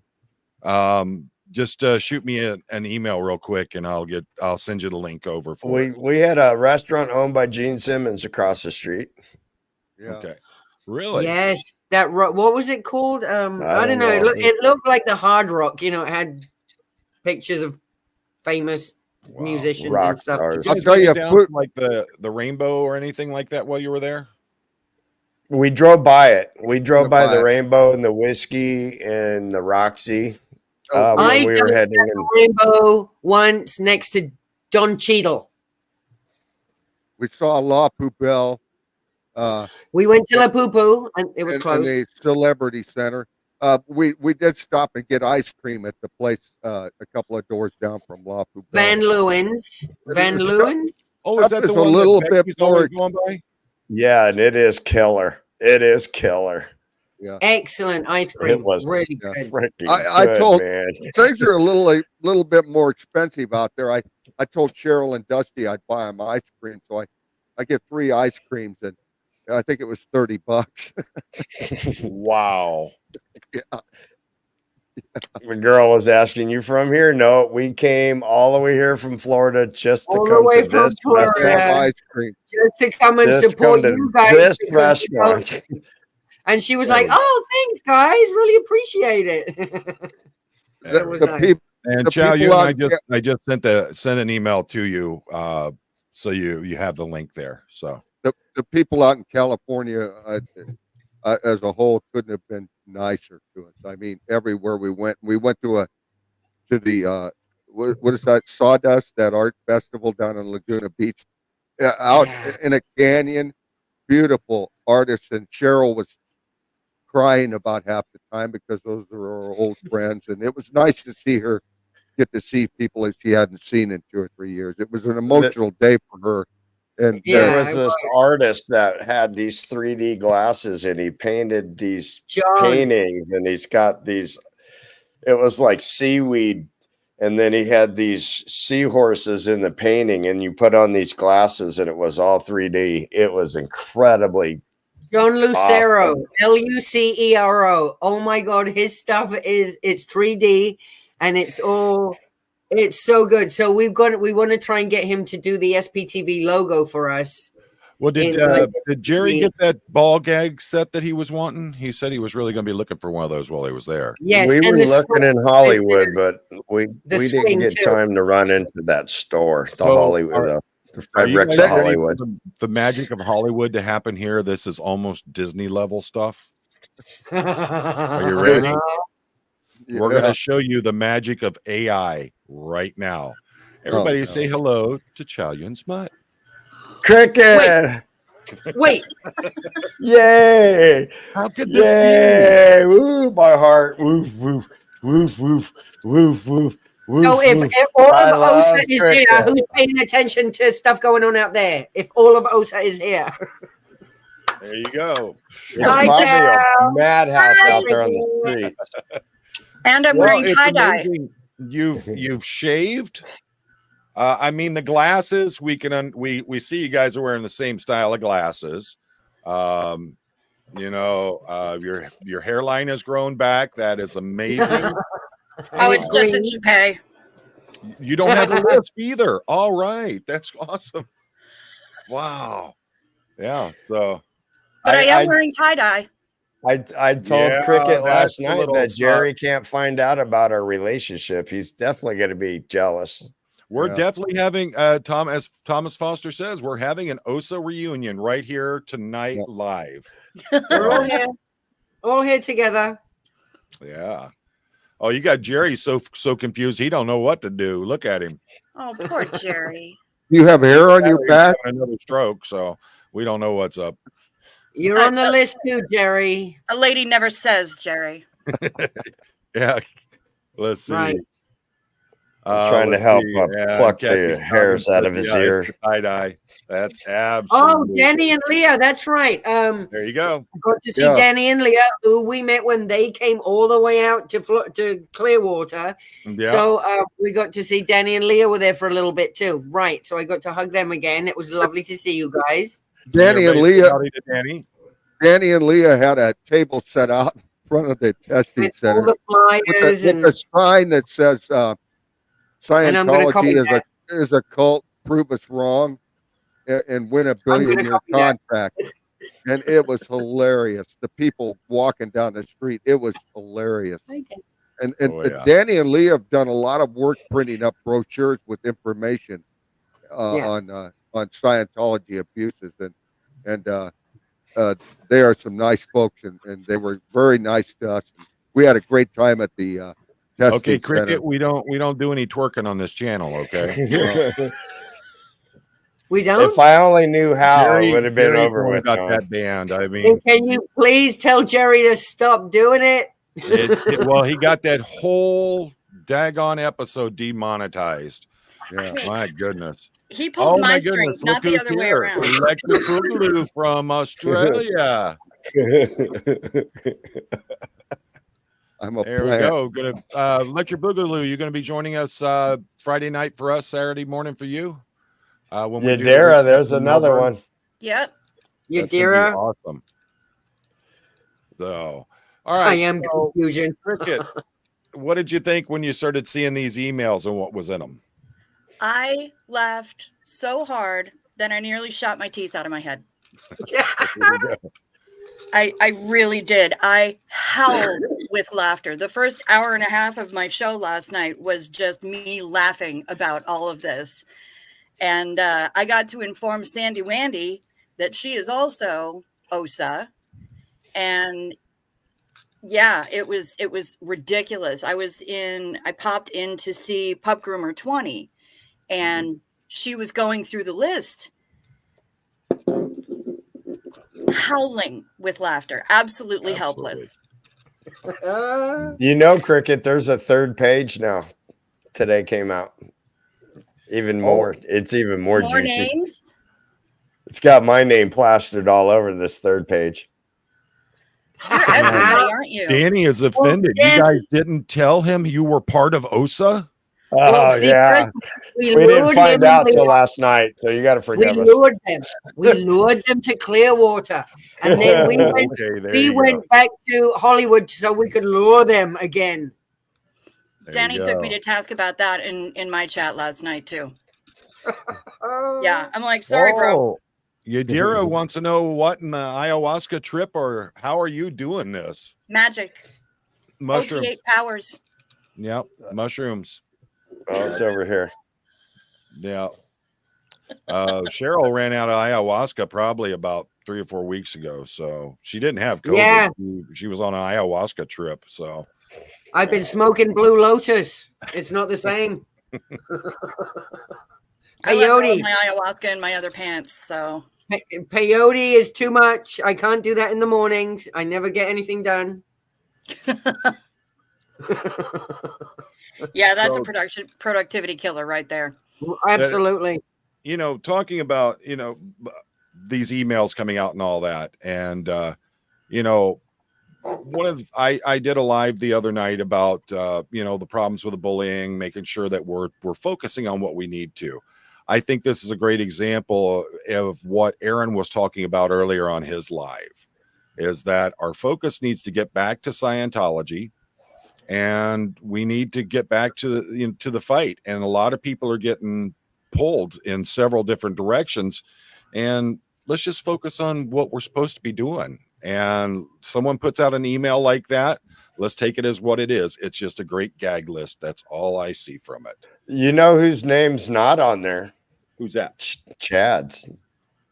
Just shoot me an email real quick and I'll send you the link over for it. We had a restaurant owned by Gene Simmons across the street. Yeah. Okay. Really? Yes. What was it called? I don't know. It looked like the Hard Rock. You know, it had pictures of famous musicians and stuff. I'll tell you, like the Rainbow or anything like that while you were there. We drove by it. We drove by the Rainbow and the Whiskey and the Roxy. I we were heading in. Rainbow once next to Don Cheadle. We saw La Poubelle. We went to La Poo and it was closed. In the Celebrity Center. We did stop and get ice cream at the place a couple of doors down from La Poubelle. Van Leeuwen's. Van Leeuwen's? Oh, is that the one a little bit more going by? Yeah, and it is killer. It is killer. Yeah. Excellent ice cream. It was really good. I told things are a little bit more expensive out there. I told Cheryl and Dusty I'd buy them ice cream, so I get 3 ice creams and I think it was $30. Wow. Yeah. The girl was asking, you from here? No, we came all the way here from Florida just to come to this ice cream. Just to come and support you guys. This restaurant. And she was like, "Oh, thanks, guys. Really appreciate it." And Chow Yun, I just sent an email to you, so you have the link there. So the people out in California, as a whole, couldn't have been nicer to us. I mean, everywhere we went to the what is that, Sawdust, that art festival down in Laguna Beach, out in a canyon, beautiful artists, and Cheryl was crying about half the time because those are her old friends, and it was nice to see her get to see people that she hadn't seen in 2 or 3 years. It was an emotional day for her. And there was this artist that had these 3D glasses, and he painted these paintings, and he's got these, it was like seaweed, and then he had these seahorses in the painting, and you put on these glasses and it was all 3D. It was incredibly John Lucero, awesome. Lucero. Oh my God, his stuff it's 3D and it's so good. So we want to try and get him to do the SPTV logo for us. Well, did Jerry get that ball gag set that he was wanting? He said he was really going to be looking for one of those while he was there. Yes, we were looking in Hollywood, but we didn't get time to run into that store. The Hollywood. Frederick's Hollywood. The magic of Hollywood to happen here. This is almost Disney level stuff. Are you ready? Yeah. We're going to show you the magic of AI right now. Everybody say hello to Chow Yun's Mutt. Cricket. Wait. Yay. How could this be? Woo, my heart. Woof, woof, woof, woof, woof, woof. So if all of OSA is here, who's paying attention to stuff going on out there? If all of OSA is here. There you go. Hi, a madhouse out there on the streets. And I'm wearing tie-dye. You've shaved. I mean, the glasses, we can we see you guys are wearing the same style of glasses. You know, your hairline has grown back. That is amazing. Oh, it's just a toupee. You don't have a lisp either. All right, that's awesome. Wow. Yeah. So, But I am wearing tie-dye. I told Cricket last night that Jerry can't find out about our relationship. He's definitely going to be jealous. We're definitely having Tom, as Thomas Foster says, we're having an OSA reunion right here tonight live. We're all here together. Yeah. Oh, you got Jerry so confused. He don't know what to do. Look at him. Oh, poor Jerry. You have hair on your back? Another stroke, so we don't know what's up. You're on the list too, Jerry. A lady never says, Jerry. Yeah. Let's see. Right. I'm trying to help pluck the hairs out of his ear. Tie-dye. That's absolutely. Oh, Danny and Leah. That's right. There you go. I got to see Danny and Leah, who we met when they came all the way out to Clearwater. Yeah. So we got to see Danny and Leah were there for a little bit too. Right. So I got to hug them again. It was lovely to see you guys. Danny and Leah had a table set out in front of the testing center all the flyers with a sign that says Scientology is a cult, prove us wrong, and win $1 billion contract. And it was hilarious. The people walking down the street, it was hilarious. And Danny and Leah have done a lot of work printing up brochures with information on Scientology abuses, and they are some nice folks, and they were very nice to us. We had a great time at the okay, Cricket, we don't do any twerking on this channel, okay? We don't. If I only knew how, it would have been over with. Got that band. I mean, can you please tell Jerry to stop doing it? Well, he got that whole daggone episode demonetized. Yeah, my goodness. He pulls my strings, not the other way around. Electric Boogaloo from Australia. There we go. Gonna Electric Boogaloo. You're going to be joining us Friday night for us, Saturday morning for you. When we Yadira, there's another one. Yep. Yadira. Awesome. So, all right. I am confusion. Cricket, what did you think when you started seeing these emails and what was in them? I laughed so hard that I nearly shot my teeth out of my head. I really did. I howled with laughter. The first hour and a half of my show last night was just me laughing about all of this. And I got to inform Sandy Wandy that she is also OSA. And yeah, it was ridiculous. I popped in to see Pup Groomer 20, and she was going through the list, howling with laughter, absolutely helpless. You know, Cricket, there's a third page now. Today came out. Even more. It's even more juicy. Names? It's got my name plastered all over this third page. You're everybody, aren't you? Danny is offended. You guys didn't tell him you were part of OSA? Oh, yeah. We didn't find out till last night, so you got to forgive us. We lured them to Clearwater, and then we went back to Hollywood so we could lure them again. Danny took me to task about that in my chat last night too. Yeah, I'm like, sorry, bro. Yadira wants to know what in the ayahuasca trip, or how are you doing this? Magic. Mushrooms. OT8 powers. Yep, mushrooms. Oh, it's over here. Yeah. Cheryl ran out of ayahuasca probably about 3 or 4 weeks ago, so she didn't have COVID. Yeah. She was on an ayahuasca trip, so. I've been smoking Blue Lotus. It's not the same. I left my ayahuasca in my other pants, so. Peyote is too much. I can't do that in the mornings. I never get anything done. Yeah, that's a productivity killer right there. Absolutely. Talking about, these emails coming out and all that. And, I did a live the other night about the problems with the bullying, making sure that we're focusing on what we need to. I think this is a great example of what Aaron was talking about earlier on his live, is that our focus needs to get back to Scientology, and we need to get back to the fight. And a lot of people are getting pulled in several different directions, and let's just focus on what we're supposed to be doing. And someone puts out an email like that, let's take it as what it is. It's just a great gag list. That's all I see from it. You know whose name's not on there? Who's that? Chad's.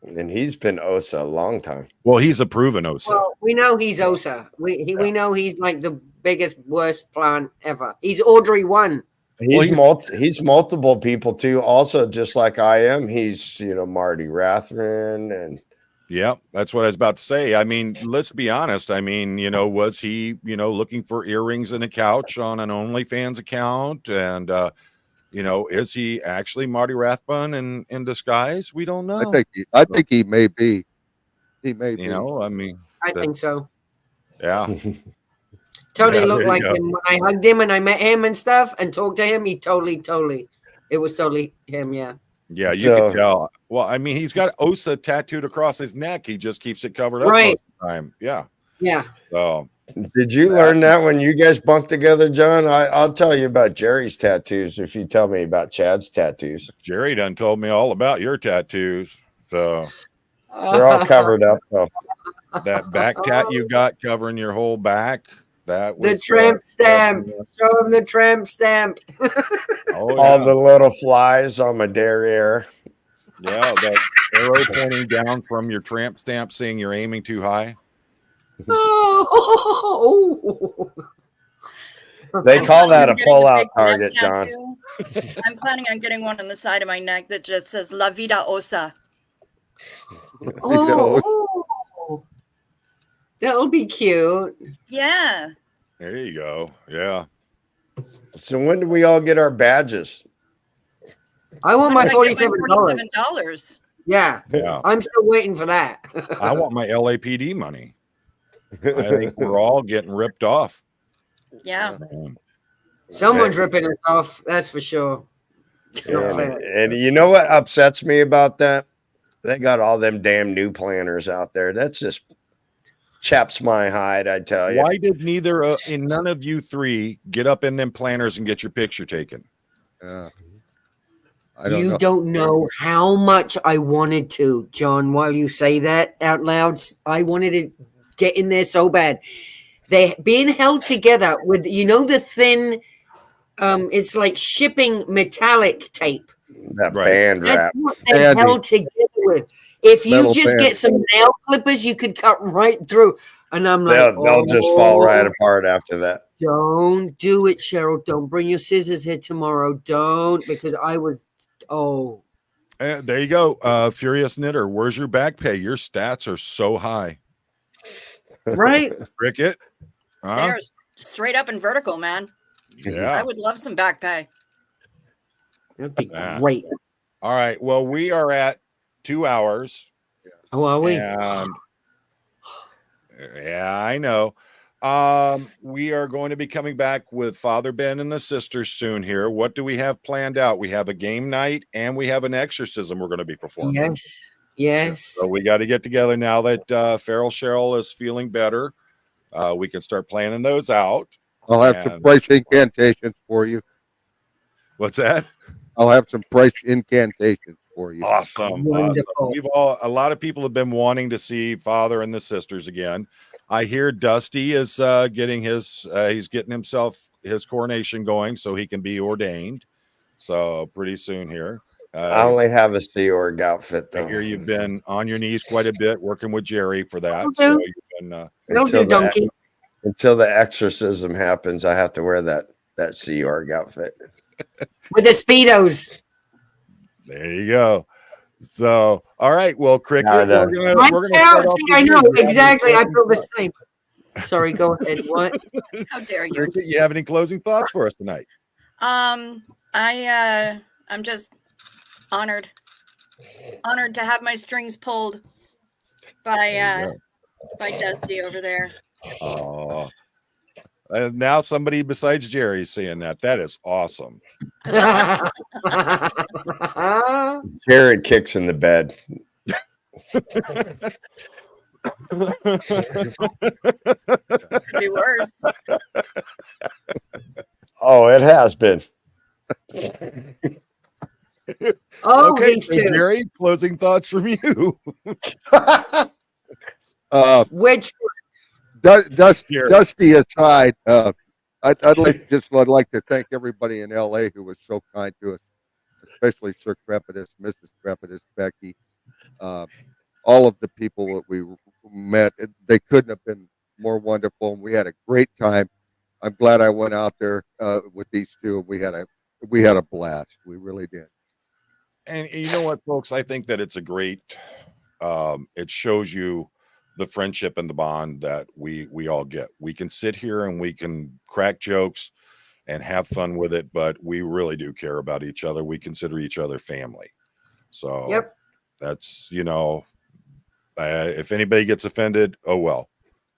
And he's been OSA a long time. Well, he's a proven OSA. Well, we know he's OSA. We know he's like the biggest, worst plant ever. He's Audrey 1. He's multiple people too. Also, just like I am, he's Marty Rathrin and. Yeah, that's what I was about to say. I mean, let's be honest. I mean, was he, looking for earrings and a couch on an OnlyFans account? And, is he actually Marty Rathbun in disguise? We don't know. I think he may be. He may be. I mean, I think so. Yeah. Totally looked like him when I hugged him and I met him and stuff and talked to him. He totally. It was totally him. Yeah. Yeah, you can tell. Well, I mean, he's got OSA tattooed across his neck. He just keeps it covered up most of the time. Yeah. Yeah. So, did you learn that when you guys bunked together, John? I'll tell you about Jerry's tattoos if you tell me about Chad's tattoos. Jerry done told me all about your tattoos. So they're all covered up though. That back tat you got covering your whole back. That was the tramp stamp. Show him the tramp stamp. All the little flies on my derriere. Yeah, that arrow pointing down from your tramp stamp saying you're aiming too high. Oh. They call that a pull-out target, John. I'm planning on getting one on the side of my neck that just says La Vida Osa. Oh. That'll be cute. Yeah. There you go. Yeah. So when do we all get our badges? I want my $47. $47. Yeah. I'm still waiting for that. I want my LAPD money. I think we're all getting ripped off. Yeah. Someone's ripping us off. That's for sure. It's not fair. And you know what upsets me about that? They got all them damn new planners out there. That's just chaps my hide, I tell you. Why did none of you three get up in them planners and get your picture taken? You don't know how much I wanted to, John. While you say that out loud, I wanted to get in there so bad. They're being held together with, the thin, it's like shipping metallic tape. That band wrap. That's what they're held together with. If you get some nail clippers, you could cut right through. And I'm like, they'll just fall right apart after that. Don't do it, Cheryl. Don't bring your scissors here tomorrow. Don't, because I was. There you go. Furious Knitter, where's your back pay? Your stats are so high. Right? Cricket. They're straight up and vertical, man. Yeah. I would love some back pay. That'd be great. All right. Well, we are at 2 hours. Oh, are we? And yeah, I know. We are going to be coming back with Father Ben and the sisters soon here. What do we have planned out? We have a game night and we have an exorcism we're going to be performing. Yes. So we got to get together now that Feral Cheryl is feeling better. We can start planning those out. I'll have some price incantations for you. What's that? I'll have some price incantations for you. Awesome. A lot of people have been wanting to see Father and the sisters again. I hear Dusty is getting he's getting himself his coronation going so he can be ordained. So pretty soon here. I only have a Sea Org outfit though. I hear you've been on your knees quite a bit working with Jerry for that. So you've been until the exorcism happens, I have to wear that Sea Org outfit. With the Speedos. There you go. So, all right. Well, Cricket, I know exactly. I feel the same. Sorry, go ahead. What? How dare you? Cricket, you have any closing thoughts for us tonight? I'm just honored to have my strings pulled by Dusty over there. And now somebody besides Jerry is saying that. That is awesome. Jared kicks in the bed. Could be worse. Oh, it has been. Oh, okay, these so two. Jerry, closing thoughts from you. Which Dusty aside, I'd like to thank everybody in LA who was so kind to us, especially Sir Crepitus, Mrs. Crepitus, Becky, all of the people that we met. They couldn't have been more wonderful, and we had a great time. I'm glad I went out there with these two, and we had a blast. We really did. And you know what, folks? I think that it's a great. It shows you the friendship and the bond that we all get. We can sit here and we can crack jokes and have fun with it, but we really do care about each other. We consider each other family. So Yep. That's, if anybody gets offended, oh well.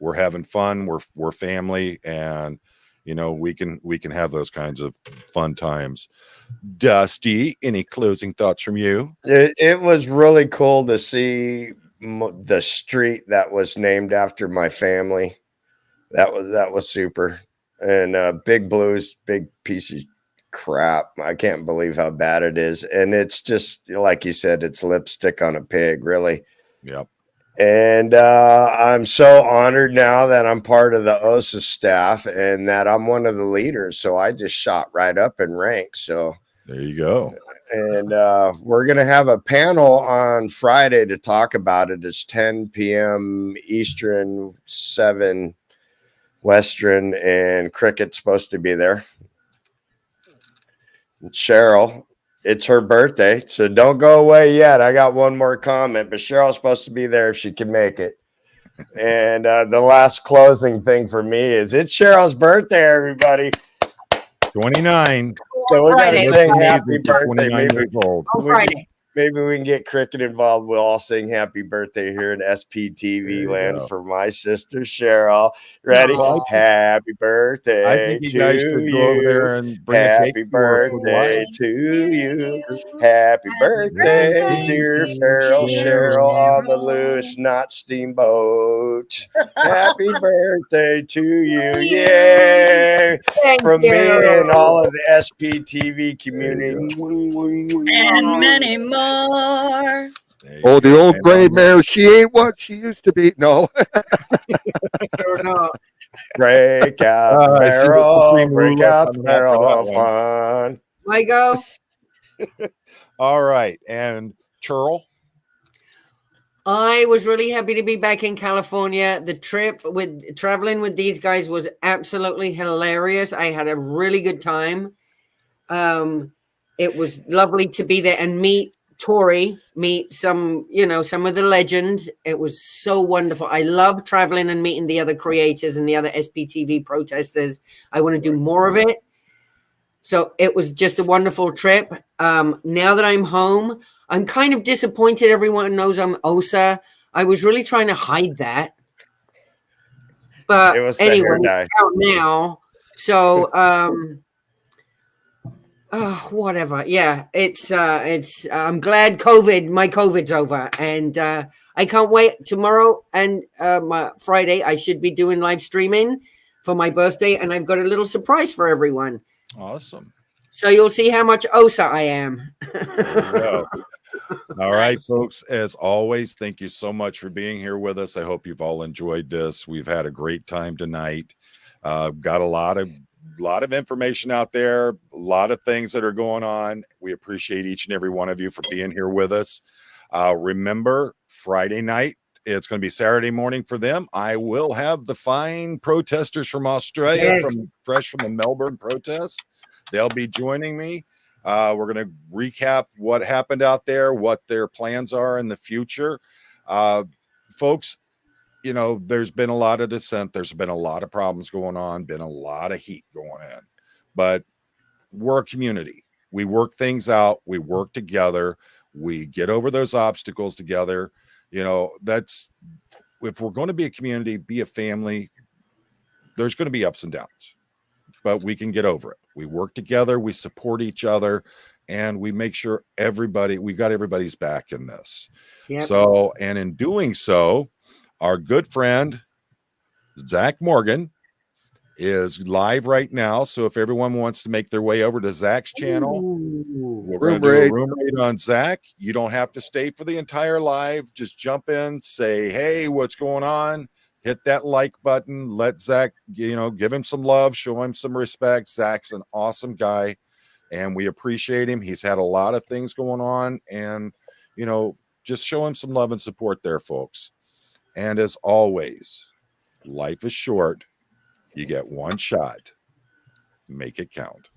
We're having fun. We're family, and we can have those kinds of fun times. Dusty, any closing thoughts from you? It was really cool to see the street that was named after my family. That was super. And Big Blue's big piece of crap. I can't believe how bad it is. And it's just like you said, it's lipstick on a pig, really. Yep. And I'm so honored now that I'm part of the OSA staff and that I'm one of the leaders. So I just shot right up in rank. So there you go. And we're going to have a panel on Friday to talk about it. It's 10 p.m. Eastern, 7 Western, and Cricket's supposed to be there. And Cheryl, it's her birthday, so don't go away yet. I got one more comment, but Cheryl's supposed to be there if she can make it. And the last closing thing for me is it's Cheryl's birthday, everybody. 29. So we got to sing happy birthday. 29 years old. Maybe we can get Cricket involved. We'll all sing happy birthday here in SPTV land for my sister Cheryl. Ready? Oh. Happy birthday I think you guys should go over there and bring a cake. Happy birthday to you. Happy birthday, dear Farrell Cheryl on the loose, not steamboat. Happy birthday to you. Yay. From me and all of the SPTV community. And many more. Oh, the old gray mare, she ain't what she used to be. No. Break out the barrel, break out the barrel of fun. I go. All right. And Churl? I was really happy to be back in California. The trip with traveling with these guys was absolutely hilarious. I had a really good time. It was lovely to be there and meet Tori, meet some of the legends. It was so wonderful. I love traveling and meeting the other creators and the other SPTV protesters. I want to do more of it. So it was just a wonderful trip. Now that I'm home, I'm kind of disappointed. Everyone knows I'm OSA. I was really trying to hide that. But anyway, it's out now. So whatever. Yeah, it's I'm glad my COVID's over, and I can't wait tomorrow and my Friday. I should be doing live streaming for my birthday, and I've got a little surprise for everyone. Awesome. So you'll see how much OSA I am. There you go. All right, folks, as always, thank you so much for being here with us. I hope you've all enjoyed this. We've had a great time tonight. Got a lot of information out there, a lot of things that are going on. We appreciate each and every one of you for being here with us. Remember, Friday night, it's going to be Saturday morning for them. I will have the fine protesters from Australia, fresh from the Melbourne protest. They'll be joining me. We're going to recap what happened out there, what their plans are in the future. Folks, there's been a lot of dissent. There's been a lot of problems going on, been a lot of heat going in, but we're a community. We work things out. We work together. We get over those obstacles together. That's, if we're going to be a community, be a family, there's going to be ups and downs, but we can get over it. We work together, we support each other, and we make sure we got everybody's back in this. Yep. So, and in doing so, our good friend Zach Morgan is live right now. So if everyone wants to make their way over to Zach's channel, we're going to do a room raid on Zach. You don't have to stay for the entire live. Just jump in, say, hey, what's going on? Hit that like button. Let Zach, give him some love, show him some respect. Zach's an awesome guy, and we appreciate him. He's had a lot of things going on, and, just show him some love and support there, folks. And as always, life is short. You get one shot. Make it count.